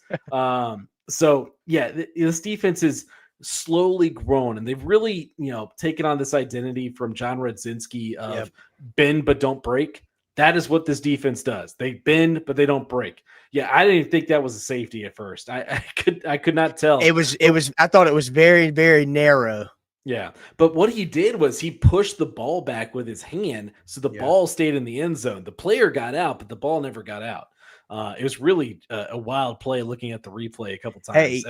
So yeah, this defense is slowly grown, and they've really, taken on this identity from John Radzinski of bend but don't break. That is what this defense does. They bend, but they don't break. Yeah, I didn't think that was a safety at first. I could not tell. It was. I thought it was very, very narrow. Yeah, but what he did was he pushed the ball back with his hand, so the ball stayed in the end zone. The player got out, but the ball never got out. It was really a wild play. Looking at the replay a couple times. Hey,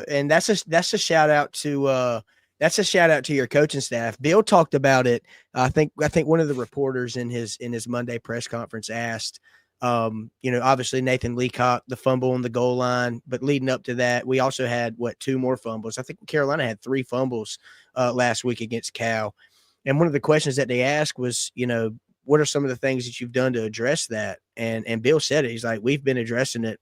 and that's a shout out to your coaching staff. Bill talked about it. I think one of the reporters in his Monday press conference asked, obviously Nathan Leacock, the fumble on the goal line, but leading up to that, we also had 2 more fumbles. I think Carolina had 3 fumbles last week against Cal. And one of the questions that they asked was, what are some of the things that you've done to address that? And Bill said it. He's like, we've been addressing it,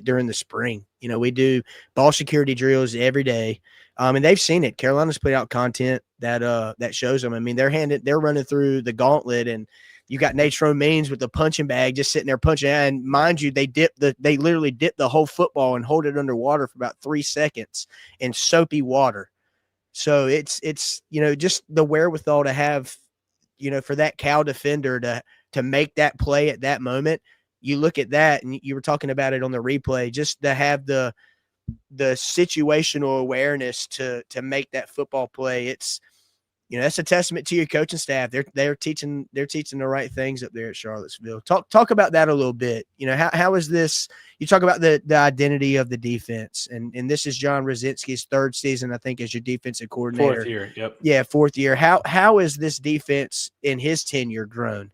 during the spring. We do ball security drills every day. And they've seen it. Carolina's put out content that shows them. I mean, they're running through the gauntlet, and you got Nate Means with the punching bag just sitting there punching. And mind you, they literally dip the whole football and hold it underwater for about 3 seconds in soapy water. So it's just the wherewithal to have, for that Cal defender to make that play at that moment. You look at that, and you were talking about it on the replay, just to have the situational awareness to make that football play. It's, that's a testament to your coaching staff. They're teaching the right things up there at Charlottesville. Talk about that a little bit. How is this? You talk about the identity of the defense, and this is John Radzinski's 3rd season, I think, as your defensive coordinator. 4th year, yep. Yeah, 4th year. How is this defense in his tenure grown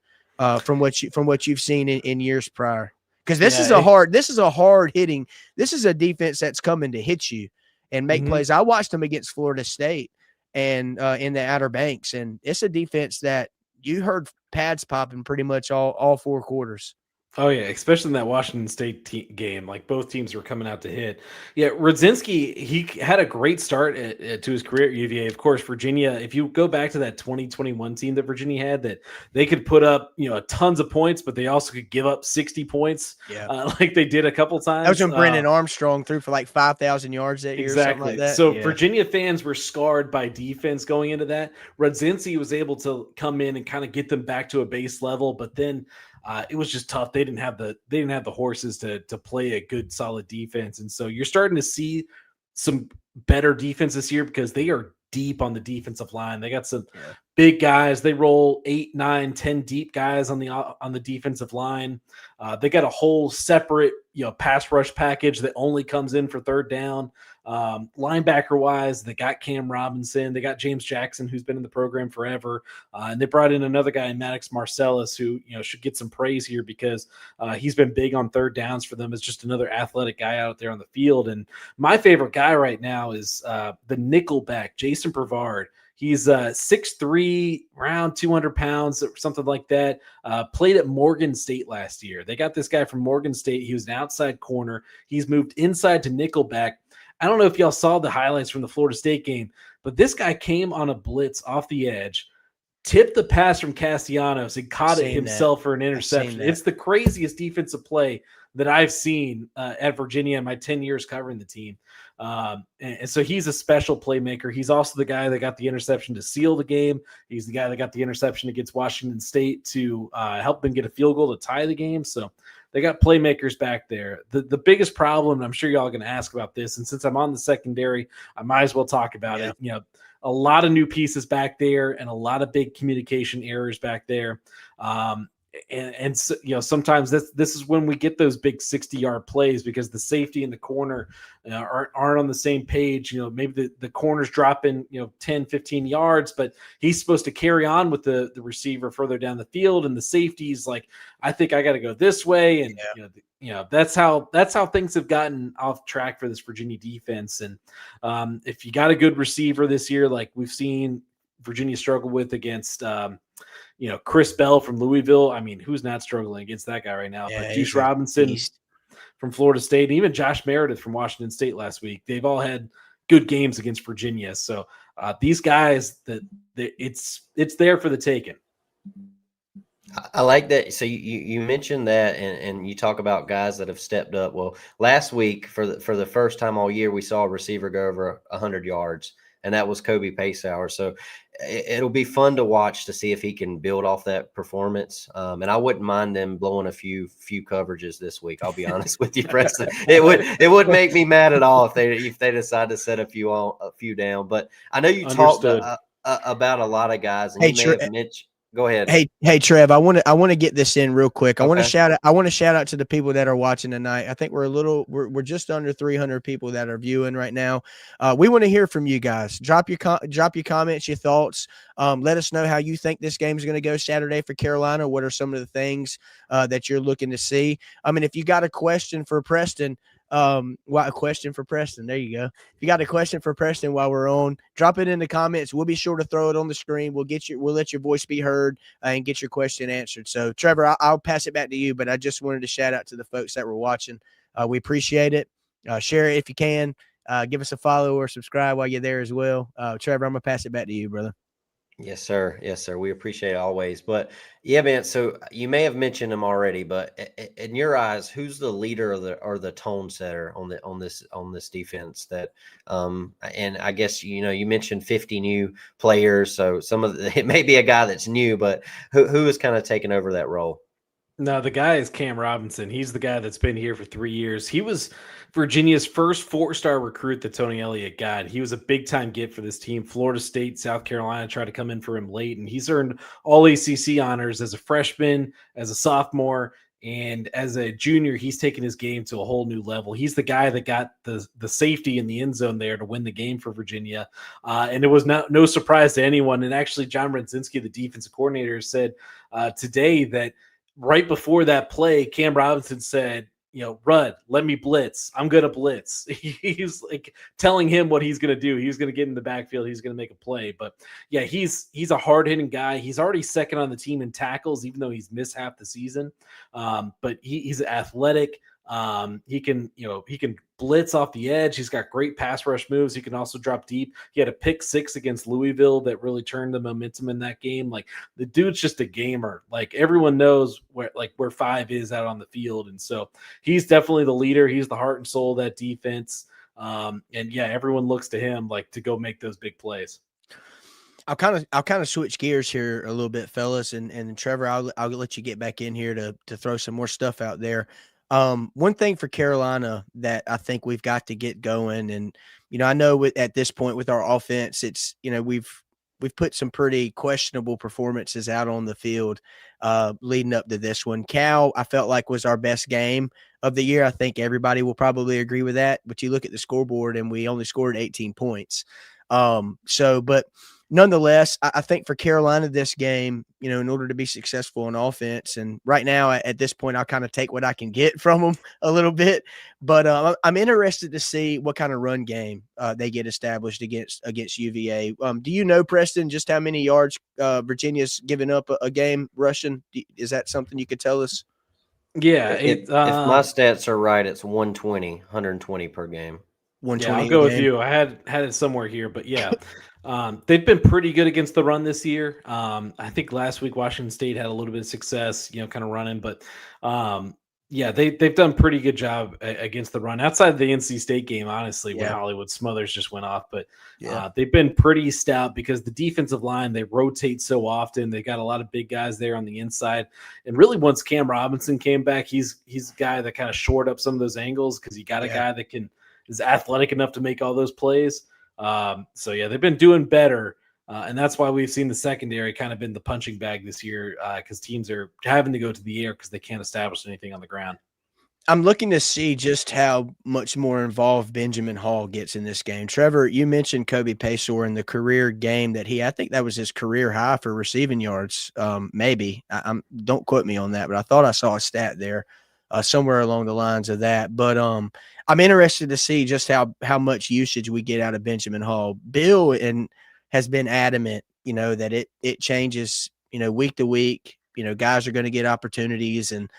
from what you've seen in years prior? Because this is a hard hitting. This is a defense that's coming to hit you and make plays. I watched them against Florida State and in the Outer Banks, and it's a defense that you heard pads popping pretty much all 4 quarters. Oh, yeah, especially in that Washington State game. Like, both teams were coming out to hit. Yeah, Radzinski, he had a great start to his career at UVA. Of course, Virginia, if you go back to that 2021 team that Virginia had, that they could put up, tons of points, but they also could give up 60 points like they did a couple times. That was when Brendan Armstrong threw for like 5,000 yards that year. Exactly. Or something like that. So Virginia fans were scarred by defense going into that. Radzinski was able to come in and kind of get them back to a base level, but then it was just tough. They didn't have the horses to play a good, solid defense. And so you're starting to see some better defense this year because they are deep on the defensive line. They got some big guys. They roll 8, 9, 10 deep guys on the defensive line. They got a whole separate, pass rush package that only comes in for 3rd down. Linebacker wise, they got Cam Robinson, they got James Jackson, who's been in the program forever. And they brought in another guy, Maddox Marcellus, who, should get some praise here because he's been big on 3rd downs for them as just another athletic guy out there on the field. And my favorite guy right now is the nickelback, Jason Brevard. He's 6'3", around 200 pounds, something like that. Played at Morgan State last year. They got this guy from Morgan State. He was an outside corner. He's moved inside to nickelback. I don't know if y'all saw the highlights from the Florida State game, but this guy came on a blitz off the edge, tipped the pass from Castellanos, and caught it himself for an interception. It's the craziest defensive play that I've seen at Virginia in my 10 years covering the team. And so he's a special playmaker. He's also the guy that got the interception to seal the game. He's the guy that got the interception against Washington State to help them get a field goal to tie the game. So they got playmakers back there. The biggest problem, and I'm sure y'all are going to ask about this, and since I'm on the secondary, I might as well talk about it. A lot of new pieces back there and a lot of big communication errors back there. And so, sometimes this is when we get those big 60-yard plays because the safety and the corner aren't on the same page. Maybe the corner's dropping 10, 15 yards, but he's supposed to carry on with the receiver further down the field, and the safety's like, I think I got to go this way, and that's how things have gotten off track for this Virginia defense. And if you got a good receiver this year, like we've seen Virginia struggle with against Chris Bell from Louisville. I mean, who's not struggling against that guy right now? But Juice Robinson, from Florida State, and even Josh Meredith from Washington State last week. They've all had good games against Virginia. So these guys, it's there for the taking. I like that. So you mentioned that, and you talk about guys that have stepped up. Well, last week for the first time all year, we saw a receiver go over 100 yards, and that was Kobe Paysauer. So it'll be fun to watch to see if he can build off that performance. And I wouldn't mind them blowing a few coverages this week. I'll be honest with you, Preston. It wouldn't make me mad at all if they decide to set a few down. But I know you talked about a lot of guys, and you may have mentioned. Go ahead. Hey, Trev, I want to get this in real quick. I want to shout out to the people that are watching tonight. I think we're just under 300 people that are viewing right now. We want to hear from you guys. Drop your comments, your thoughts. Let us know how you think this game is going to go Saturday for Carolina. What are some of the things that you're looking to see? I mean, if you got a question for Preston, a question for Preston. There you go. If you got a question for Preston while we're on, drop it in the comments. We'll be sure to throw it on the screen. We'll let your voice be heard and get your question answered. So, Trevor, I'll pass it back to you, but I just wanted to shout out to the folks that were watching. We appreciate it. Share it if you can. Give us a follow or subscribe while you're there as well. Trevor, I'm gonna pass it back to you, brother. Yes, sir. Yes, sir. We appreciate it always. But yeah, man. So you may have mentioned him already, but in your eyes, who's the leader or the tone setter on this defense? That and I guess you mentioned 50 new players, so it may be a guy that's new, but who is kind of taking over that role? No, the guy is Cam Robinson. He's the guy that's been here for 3 years. He was Virginia's first 4-star recruit that Tony Elliott got. He was a big-time get for this team. Florida State, South Carolina tried to come in for him late, and he's earned all ACC honors as a freshman, as a sophomore, and as a junior. He's taken his game to a whole new level. He's the guy that got the safety in the end zone there to win the game for Virginia, and it was no surprise to anyone. And actually, John Rudzinski, the defensive coordinator, said today that right before that play, Cam Robinson said, Rudd, let me blitz. I'm going to blitz. He's like telling him what he's going to do. He's going to get in the backfield. He's going to make a play. But yeah, he's a hard-hitting guy. He's already second on the team in tackles, even though he's missed half the season. But he's athletic. He can blitz off the edge. He's got great pass rush moves. He can also drop deep. He had a pick 6 against Louisville that really turned the momentum in that game. Like, the dude's just a gamer. Like, everyone knows where 5 is out on the field. And so he's definitely the leader. He's the heart and soul of that defense. And yeah, everyone looks to him to go make those big plays. I'll kind of switch gears here a little bit, fellas, and Trevor, I'll let you get back in here to throw some more stuff out there. One thing for Carolina that I think we've got to get going, and I know at this point with our offense, it's we've put some pretty questionable performances out on the field leading up to this one. Cal, I felt like was our best game of the year. I think everybody will probably agree with that. But you look at the scoreboard, and we only scored 18 points. But nonetheless, I think for Carolina this game, in order to be successful on offense, and right now at this point, I'll kind of take what I can get from them a little bit. But I'm interested to see what kind of run game they get established against UVA. Do you know, Preston, just how many yards Virginia's given up a game rushing? Is that something you could tell us? Yeah. If my stats are right, it's 120 per game. 120. Yeah, I'll go with you. I had it somewhere here, but yeah. They've been pretty good against the run this year. I think last week Washington State had a little bit of success, kind of running, but yeah, they've done a pretty good job against the run outside of the NC State game, honestly, when Hollywood Smothers just went off. But they've been pretty stout because the defensive line, they rotate so often. They got a lot of big guys there on the inside. And really, once Cam Robinson came back, he's a guy that kind of shored up some of those angles because you got a guy that is athletic enough to make all those plays. So yeah, they've been doing better. And that's why we've seen the secondary kind of been the punching bag this year because teams are having to go to the air because they can't establish anything on the ground. I'm looking to see just how much more involved Benjamin Hall gets in this game. Trevor, you mentioned Kobe Paysauer in the career game that I think that was his career high for receiving yards. Maybe don't quote me on that, but I thought I saw a stat there somewhere along the lines of that. But I'm interested to see just how much usage we get out of Benjamin Hall. Bill has been adamant, that it changes, week to week. Guys are going to get opportunities, and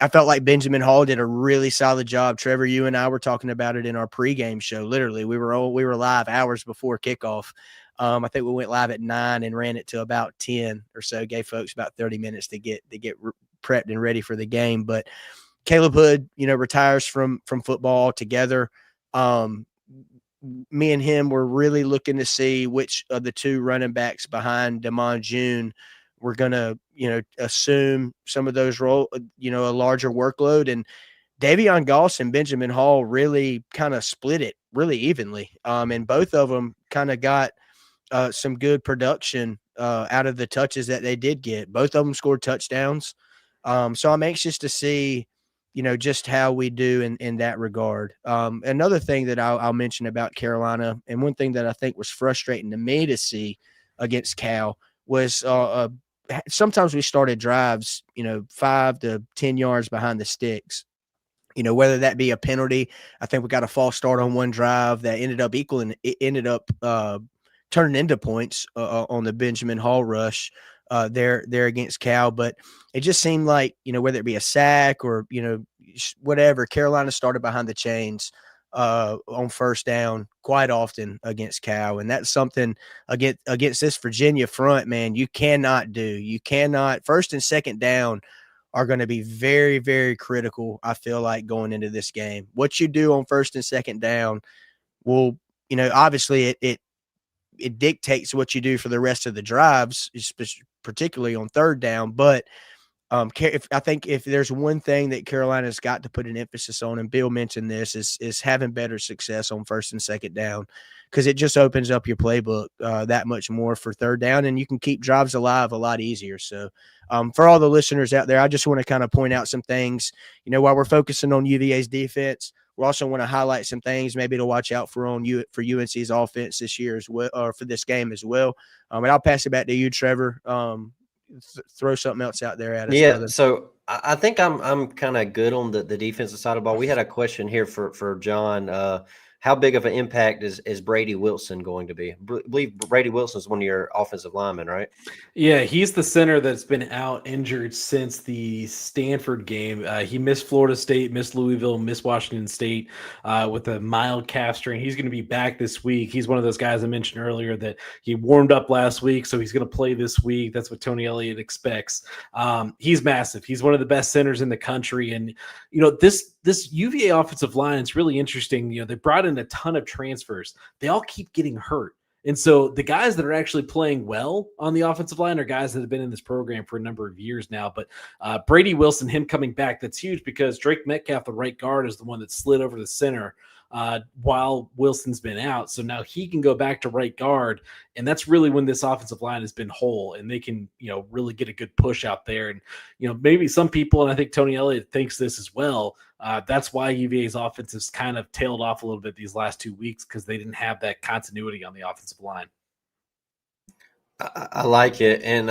I felt like Benjamin Hall did a really solid job. Trevor, you and I were talking about it in our pregame show. Literally, we were live hours before kickoff. I think we went live at 9 and ran it to about 10 or so. Gave folks about 30 minutes to get prepped and ready for the game. But Caleb Hood, retires from football altogether. Me and him were really looking to see which of the two running backs behind Damon June were going to, assume some of those a larger workload. And Davion Goss and Benjamin Hall really kind of split it really evenly. And both of them kind of got some good production out of the touches that they did get. Both of them scored touchdowns. So I'm anxious to see, just how we do in that regard. Another thing that I'll mention about Carolina, and one thing that I think was frustrating to me to see against Cal was sometimes we started drives, 5 to 10 yards behind the sticks. Whether that be a penalty. I think we got a false start on one drive that ended up turning into points on the Benjamin Hall rush there against Cal. But it just seemed like, whether it be a sack or, whatever, Carolina started behind the chains on first down quite often against Cal. And that's something against this Virginia front, man, you cannot do. You cannot. First and second down are going to be very, very critical, I feel like, going into this game. What you do on first and second down will, obviously it dictates what you do for the rest of the drives, particularly on third down. But I think if there's one thing that Carolina's got to put an emphasis on, and Bill mentioned this, is having better success on first and second down, because it just opens up your playbook that much more for third down, and you can keep drives alive a lot easier. So for all the listeners out there, I just want to kind of point out some things, while we're focusing on UVA's defense, we also want to highlight some things maybe to watch out for UNC's offense this year as well, or for this game as well. And I'll pass it back to you, Trevor. Throw something else out there at us. Yeah, brother. so I think I'm kind of good on the defensive side of the ball. We had a question here for John. How big of an impact is Brady Wilson going to be? I believe Brady Wilson is one of your offensive linemen, right? Yeah, he's the center that's been out injured since the Stanford game. He missed Florida State, missed Louisville, missed Washington State with a mild calf strain. He's going to be back this week. He's one of those guys I mentioned earlier that he warmed up last week, so he's going to play this week. That's what Tony Elliott expects. He's massive. He's one of the best centers in the country. And, this UVA offensive line is really interesting. They brought in a ton of transfers. They all keep getting hurt. And so the guys that are actually playing well on the offensive line are guys that have been in this program for a number of years now. But Brady Wilson, him coming back, that's huge because Drake Metcalf, the right guard, is the one that slid over the center while Wilson's been out. So now he can go back to right guard. And that's really when this offensive line has been whole and they can, really get a good push out there. And, maybe some people, and I think Tony Elliott thinks this as well, that's why UVA's offense has kind of tailed off a little bit these last 2 weeks because they didn't have that continuity on the offensive line. I like it, and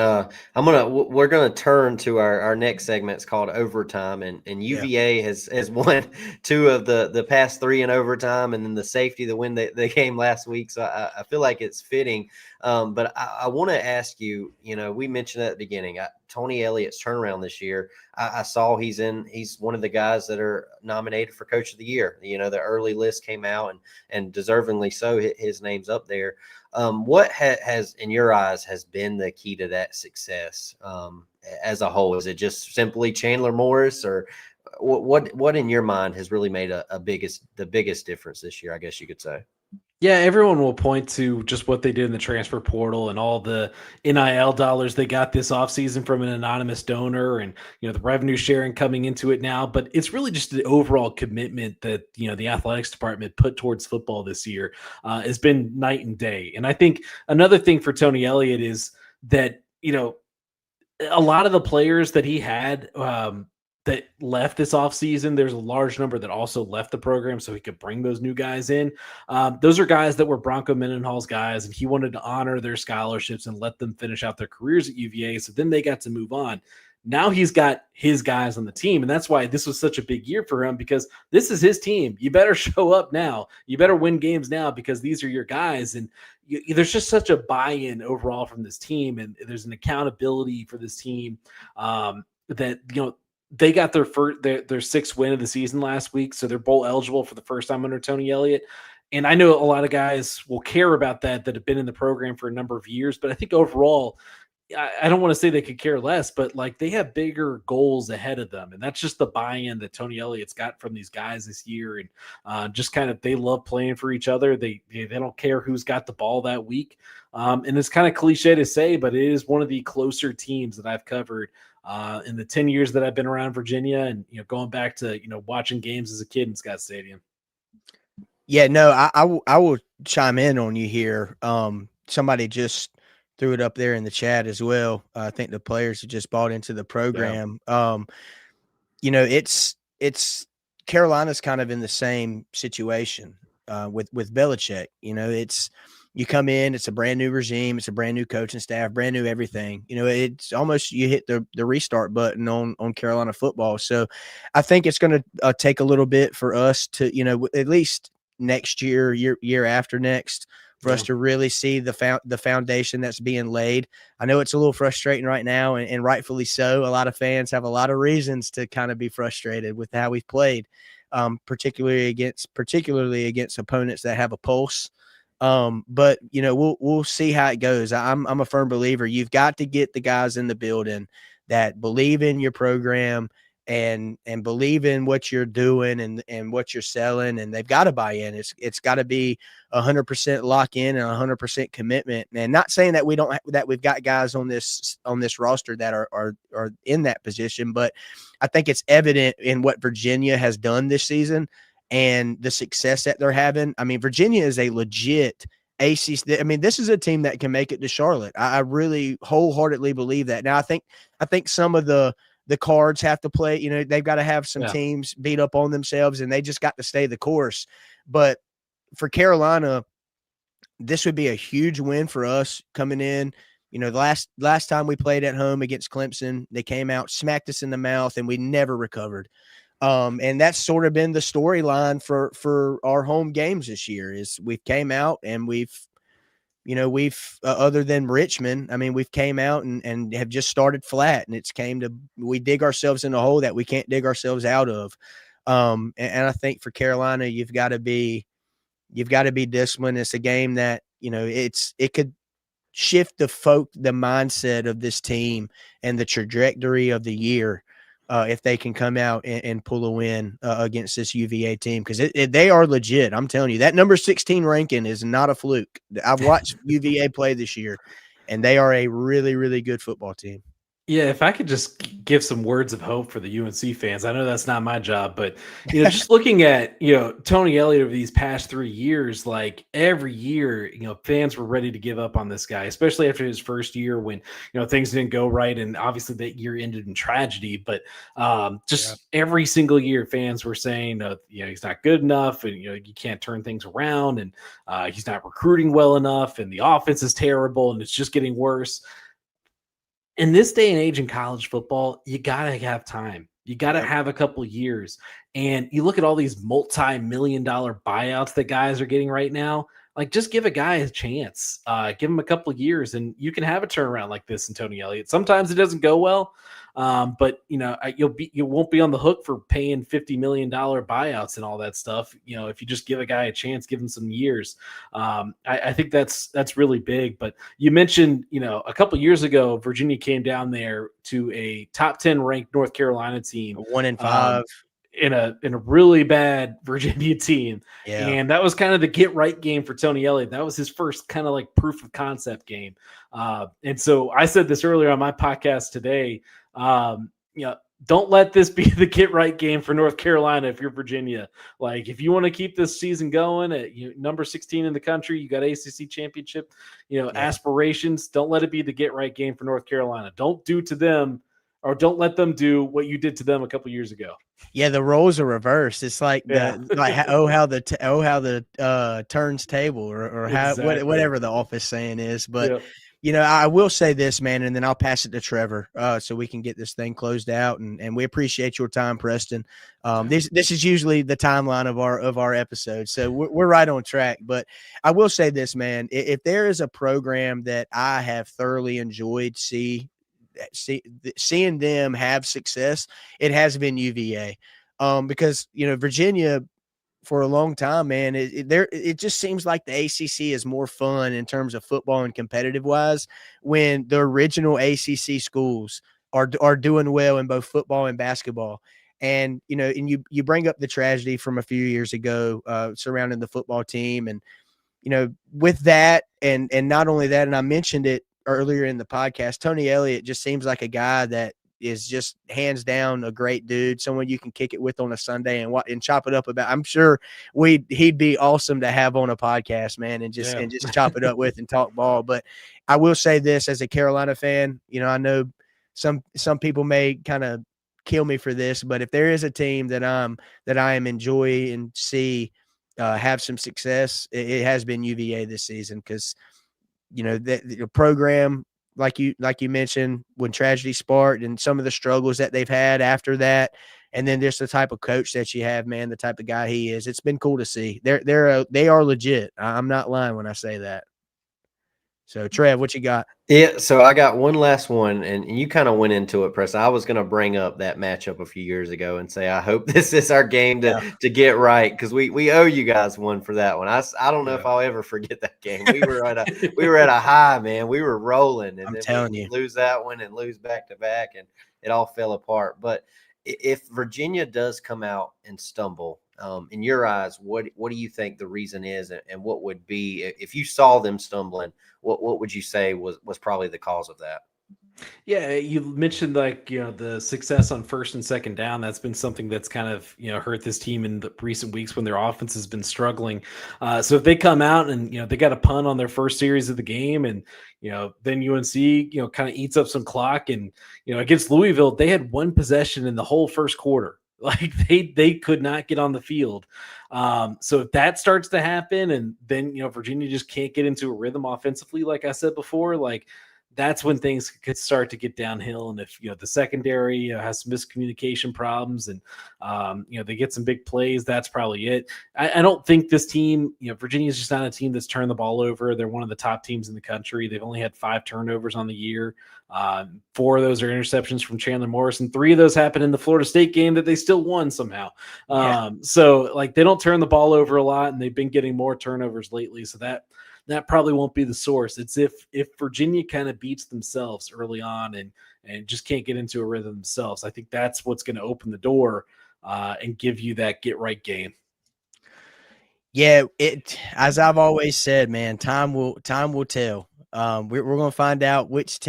we're gonna turn to our next segment. It's called Overtime, and UVA has won 2 of the past 3 in overtime, and then the safety to win the game last week. So I feel like it's fitting. But I want to ask you. We mentioned at the beginning Tony Elliott's turnaround this year. I saw he's one of the guys that are nominated for Coach of the Year. The early list came out, and deservingly so. His name's up there. What has, in your eyes, has been the key to that success as a whole? Is it just simply Chandler Morris, or what in your mind has really made the biggest difference this year, I guess you could say? Yeah, everyone will point to just what they did in the transfer portal and all the NIL dollars they got this offseason from an anonymous donor and, the revenue sharing coming into it now. But it's really just the overall commitment that, the athletics department put towards football this year has been night and day. And I think another thing for Tony Elliott is that, a lot of the players that he had that left this offseason, there's a large number that also left the program so he could bring those new guys in. Those are guys that were Bronco Mendenhall's guys, and he wanted to honor their scholarships and let them finish out their careers at UVA. So then they got to move on. Now he's got his guys on the team, and that's why this was such a big year for him, because this is his team. You better show up now. You better win games now because these are your guys. And there's just such a buy-in overall from this team, and there's an accountability for this team that, they got their sixth win of the season last week, so they're bowl eligible for the first time under Tony Elliott. And I know a lot of guys will care about that have been in the program for a number of years, but I think overall, I don't want to say they could care less, but like they have bigger goals ahead of them. And that's just the buy-in that Tony Elliott's got from these guys this year. And just kind of, they love playing for each other. They don't care who's got the ball that week. And it's kind of cliche to say, but it is one of the closer teams that I've covered in the 10 years that I've been around Virginia, and, going back to, watching games as a kid in Scott Stadium. Yeah, no, I will chime in on you here. Somebody just threw it up there in the chat as well. I think the players have just bought into the program. Yeah. It's Carolina's kind of in the same situation with Belichick. You come in, it's a brand new regime, it's a brand new coaching staff, brand new everything. It's almost you hit the restart button on Carolina football. So I think it's going to take a little bit for us to, at least next year after next, for us to really see the foundation that's being laid. I know it's a little frustrating right now, and rightfully so. A lot of fans have a lot of reasons to kind of be frustrated with how we've played, particularly against opponents that have a pulse. But we'll see how it goes. I'm a firm believer. You've got to get the guys in the building that believe in your program and believe in what you're doing and what you're selling, and they've got to buy in. It's got to be 100% lock in and 100% commitment. And not saying that we've got guys on this roster that are in that position, but I think it's evident in what Virginia has done this season and the success that they're having. I mean, Virginia is a legit ACC. I mean, this is a team that can make it to Charlotte. I really wholeheartedly believe that. Now, I think some of the cards have to play. They've got to have some teams beat up on themselves, and they just got to stay the course. But for Carolina, this would be a huge win for us coming in. The last time we played at home against Clemson, they came out, smacked us in the mouth, and we never recovered. And that's sort of been the storyline for our home games this year. Is we've came out and we've other than Richmond, I mean, we've came out and have just started flat, and we dig ourselves in a hole that we can't dig ourselves out of. And I think for Carolina, you've got to be disciplined. It's a game that, it could shift the mindset of this team and the trajectory of the year. If they can come out and pull a win against this UVA team, because they are legit. I'm telling you, that number 16 ranking is not a fluke. I've watched UVA play this year, and they are a really, really good football team. Yeah, if I could just give some words of hope for the UNC fans. I know that's not my job, but just looking at Tony Elliott over these past 3 years, like every year, fans were ready to give up on this guy, especially after his first year when things didn't go right, and obviously that year ended in tragedy. But every single year, fans were saying, he's not good enough, and you can't turn things around, and he's not recruiting well enough, and the offense is terrible, and it's just getting worse. In this day and age in college football, you got to have time. You got to have a couple years. And you look at all these multi-million-dollar buyouts that guys are getting right now. Like, just give a guy a chance. Give him a couple of years, and you can have a turnaround like this in Tony Elliott. Sometimes it doesn't go well, but you won't be on the hook for paying $50 million buyouts and all that stuff. If you just give a guy a chance, give him some years. I think that's really big. But you mentioned, a couple of years ago, Virginia came down there to a top 10 ranked North Carolina team, 1-5. In a really bad Virginia team. Yeah. And that was kind of the get right game for Tony Elliott. That was his first kind of like proof of concept game. And so I said this earlier on my podcast today, don't let this be the get right game for North Carolina. If you're Virginia, like if you want to keep this season going at number 16 in the country, you got ACC championship, aspirations. Don't let it be the get right game for North Carolina. Don't do to them, or don't let them do what you did to them a couple years ago. Yeah, the roles are reversed. It's like how the turns table or how Exactly. whatever the office saying is. But I will say this, man, and then I'll pass it to Trevor so we can get this thing closed out. And we appreciate your time, Preston. This is usually the timeline of our episode, so we're right on track. But I will say this, man, if there is a program that I have thoroughly enjoyed seeing them have success, it has been UVA. Because, Virginia for a long time, man, it just seems like the ACC is more fun in terms of football and competitive wise when the original ACC schools are doing well in both football and basketball. And, and you bring up the tragedy from a few years ago surrounding the football team. And, with that, and not only that, and I mentioned it earlier in the podcast, Tony Elliott just seems like a guy that is just hands down a great dude, someone you can kick it with on a Sunday and chop it up about. I'm sure he'd be awesome to have on a podcast, man, and just chop it up with and talk ball. But I will say this as a Carolina fan, I know some people may kind of kill me for this, but if there is a team that I am enjoy and see have some success, it has been UVA this season, because the program, like you mentioned, when tragedy sparked and some of the struggles that they've had after that, and then just the type of coach that you have, man, the type of guy he is, it's been cool to see. They are legit. I'm not lying when I say that. So, Trev, what you got? Yeah, so I got one last one, and you kind of went into it, Preston. I was going to bring up that matchup a few years ago and say I hope this is our game to get right, because we owe you guys one for that one. I don't know if I'll ever forget that game. We were at a high, man. We were rolling, and then we lose that one and lose back to back, and it all fell apart. But if Virginia does come out and stumble, in your eyes, what do you think the reason is, and what would be, if you saw them stumbling, what would you say was probably the cause of that? Yeah, you mentioned the success on first and second down. That's been something that's kind of hurt this team in the recent weeks when their offense has been struggling. So if they come out and they got a punt on their first series of the game, and then UNC kind of eats up some clock, and against Louisville they had one possession in the whole first quarter. Like they could not get on the field. So if that starts to happen, and then Virginia just can't get into a rhythm offensively, like I said before, that's when things could start to get downhill. And if the secondary has some miscommunication problems, and they get some big plays, that's probably it. I don't think this team, Virginia is just not a team that's turned the ball over. They're one of the top teams in the country. They've only had 5 turnovers on the year. 4 of those are interceptions from Chandler Morris, and 3 of those happened in the Florida State game that they still won somehow. So they don't turn the ball over a lot, and they've been getting more turnovers lately. So that probably won't be the source. It's if Virginia kind of beats themselves early on and just can't get into a rhythm themselves. I think that's what's going to open the door and give you that get right game. Yeah, as I've always said, man, time will tell. We're going to find out which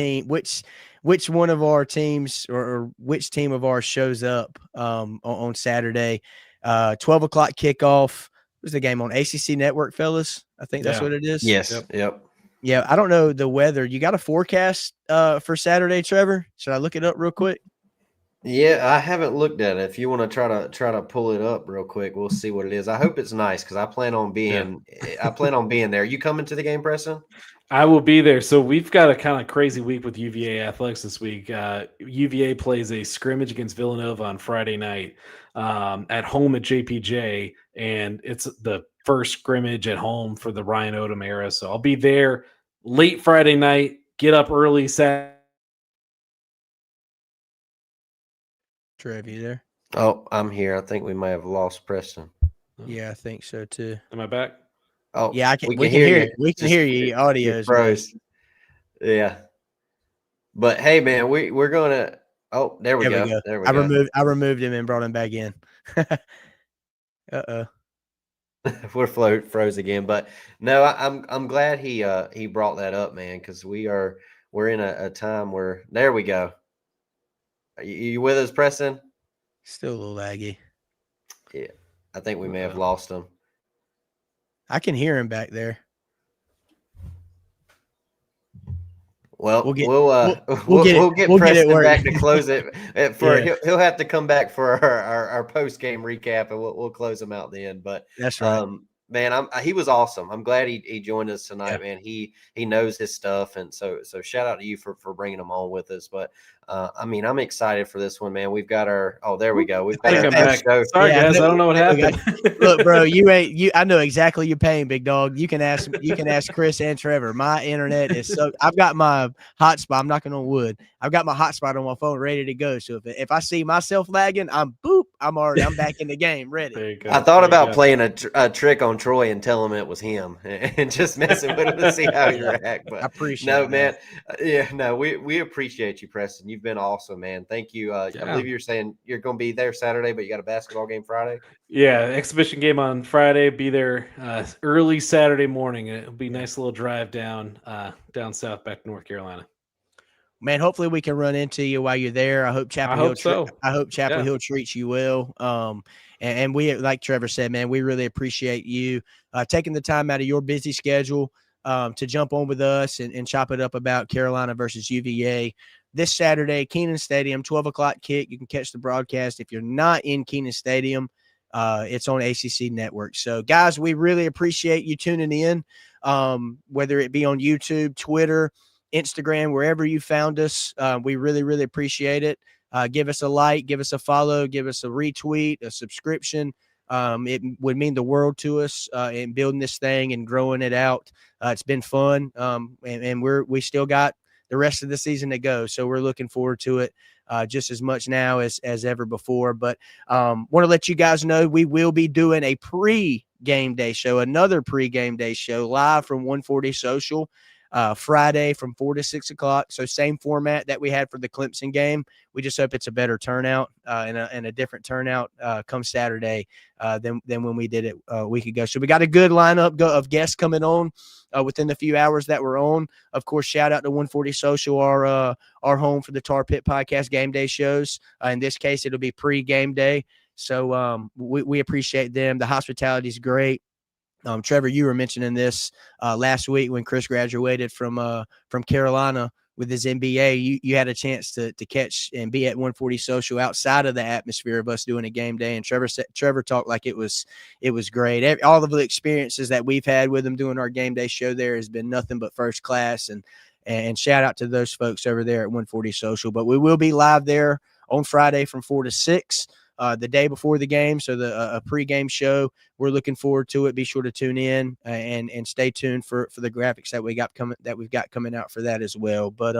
one of our teams or which team of ours shows up on Saturday. 12 o'clock kickoff. What's the game on? ACC Network, fellas? I think that's what it is. Yes. Yep. Yeah, I don't know the weather. You got a forecast for Saturday, Trevor? Should I look it up real quick? Yeah, I haven't looked at it. If you want to try to pull it up real quick, we'll see what it is. I hope it's nice, because I plan on being there. You coming to the game, Preston? I will be there. So we've got a kind of crazy week with UVA athletics this week. UVA plays a scrimmage against Villanova on Friday night at home at JPJ, and it's the first scrimmage at home for the Ryan Odom era. So I'll be there late Friday night, get up early Saturday. Trev, you there? Oh, I'm here. I think we may have lost Preston. Yeah, I think so too. Am I back? Oh, yeah, we can hear you. We can hear you. Audio's froze. Yeah. But hey, man, we're gonna. Oh, there we go. There we go. I removed him and brought him back in. We're froze again, but no, I'm glad he brought that up, man, because we're in a time where there we go. Are you with us, Preston? Still a little laggy. Yeah, I think we may have lost him. I can hear him back there. Well, we'll get Preston back to close it. He'll have to come back for our post game recap, and we'll close him out then. But that's right, man. He was awesome. I'm glad he joined us tonight, man. He knows his stuff, and so shout out to you for bringing him on with us. But I mean, I'm excited for this one, man. We've got there we go. We've I got think our I'm back. show. Sorry, guys. I don't know what happened. Look, bro, I know exactly your pain, big dog. You can ask Chris and Trevor. My internet is I've got my hotspot. I'm knocking on wood. I've got my hotspot on my phone ready to go. So if I see myself lagging, I'm back in the game ready. There you go. I thought about playing a trick on Troy and tell him it was him and just messing with him to see how he react. But I appreciate man. We appreciate you, Preston. You've been awesome, man. Thank you. I believe you're saying you're going to be there Saturday, but you got a basketball game Friday. Yeah, exhibition game on Friday. Be there early Saturday morning. It'll be a nice little drive down south back to North Carolina. Man, hopefully we can run into you while you're there. I hope Chapel Hill treats you well. And we, like Trevor said, man, we really appreciate you taking the time out of your busy schedule to jump on with us and chop it up about Carolina versus UVA this Saturday, Kenan Stadium, 12 o'clock kick. You can catch the broadcast. If you're not in Kenan Stadium, it's on ACC Network. So, guys, we really appreciate you tuning in, whether it be on YouTube, Twitter, Instagram, wherever you found us. We really, really appreciate it. Give us a like, give us a follow, give us a retweet, a subscription. It would mean the world to us in building this thing and growing it out. It's been fun, and we still got the rest of the season to go. So we're looking forward to it just as much now as ever before. But want to let you guys know we will be doing a pre-game day show, another pre-game day show live from 140 Social. Friday from 4 to 6 o'clock. So same format that we had for the Clemson game. We just hope it's a better turnout and a different turnout come Saturday than when we did it a week ago. So we got a good lineup of guests coming on within the few hours that we're on. Of course, shout out to 140 Social, our home for the Tar Pit Podcast game day shows. In this case, it'll be pre-game day. So we appreciate them. The hospitality is great. Trevor, you were mentioning this last week when Chris graduated from Carolina with his MBA. You had a chance to catch and be at 140 Social outside of the atmosphere of us doing a game day. And Trevor talked like it was great. All of the experiences that we've had with him doing our game day show there has been nothing but first class. And shout out to those folks over there at 140 Social. But we will be live there on Friday from 4 to 6. The day before the game, so a pregame show. We're looking forward to it. Be sure to tune in and stay tuned for the graphics that we've got coming out for that as well. But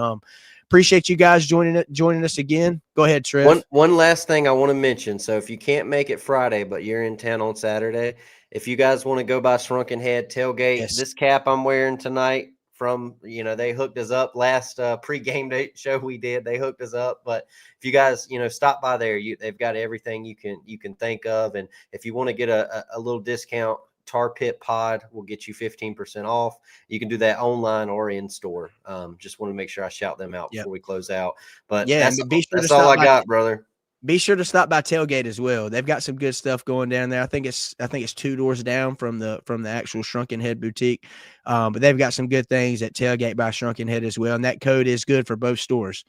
appreciate you guys joining us again. Go ahead, Trev. One last thing I want to mention. So if you can't make it Friday, but you're in town on Saturday, if you guys want to go by Shrunken Head Tailgate, yes. This cap I'm wearing tonight. From, they hooked us up last pre-game day show we did. They hooked us up. But if you guys, stop by there, they've got everything you can think of. And if you want to get a little discount, Tar Pit Pod will get you 15% off. You can do that online or in store. Just want to make sure I shout them out before we close out. But that's all I got, brother. Be sure to stop by Tailgate as well. They've got some good stuff going down there. I think it's 2 doors down from the actual Shrunken Head boutique. But they've got some good things at Tailgate by Shrunken Head as well. And that code is good for both stores.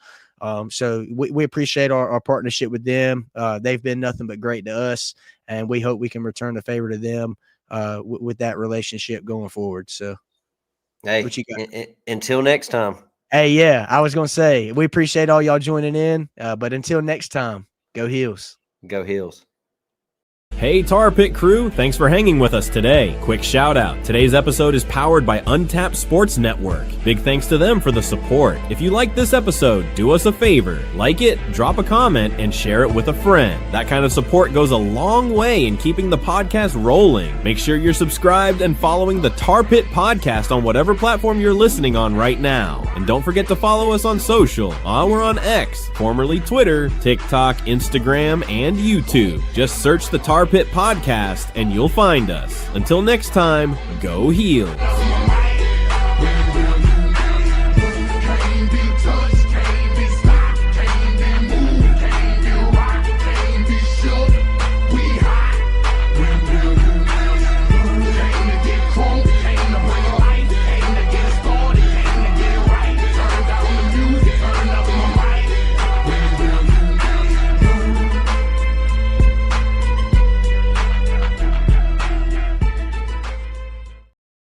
So we appreciate our partnership with them. They've been nothing but great to us. And we hope we can return the favor to them with that relationship going forward. So, hey, what you got? Until next time. Hey, yeah, I was going to say, we appreciate all y'all joining in. But until next time. Go Heels. Go Heels. Hey Tar Pit crew, thanks for hanging with us today. Quick shout out. Today's episode is powered by Untapped Sports Network. Big thanks to them for the support. If you like this episode, do us a favor. Like it, drop a comment, and share it with a friend. That kind of support goes a long way in keeping the podcast rolling. Make sure you're subscribed and following the Tar Pit Podcast on whatever platform you're listening on right now. And don't forget to follow us on social. We're on X, formerly Twitter, TikTok, Instagram, and YouTube. Just search the Tar Pit Podcast and you'll find us. Until next time, go Heels.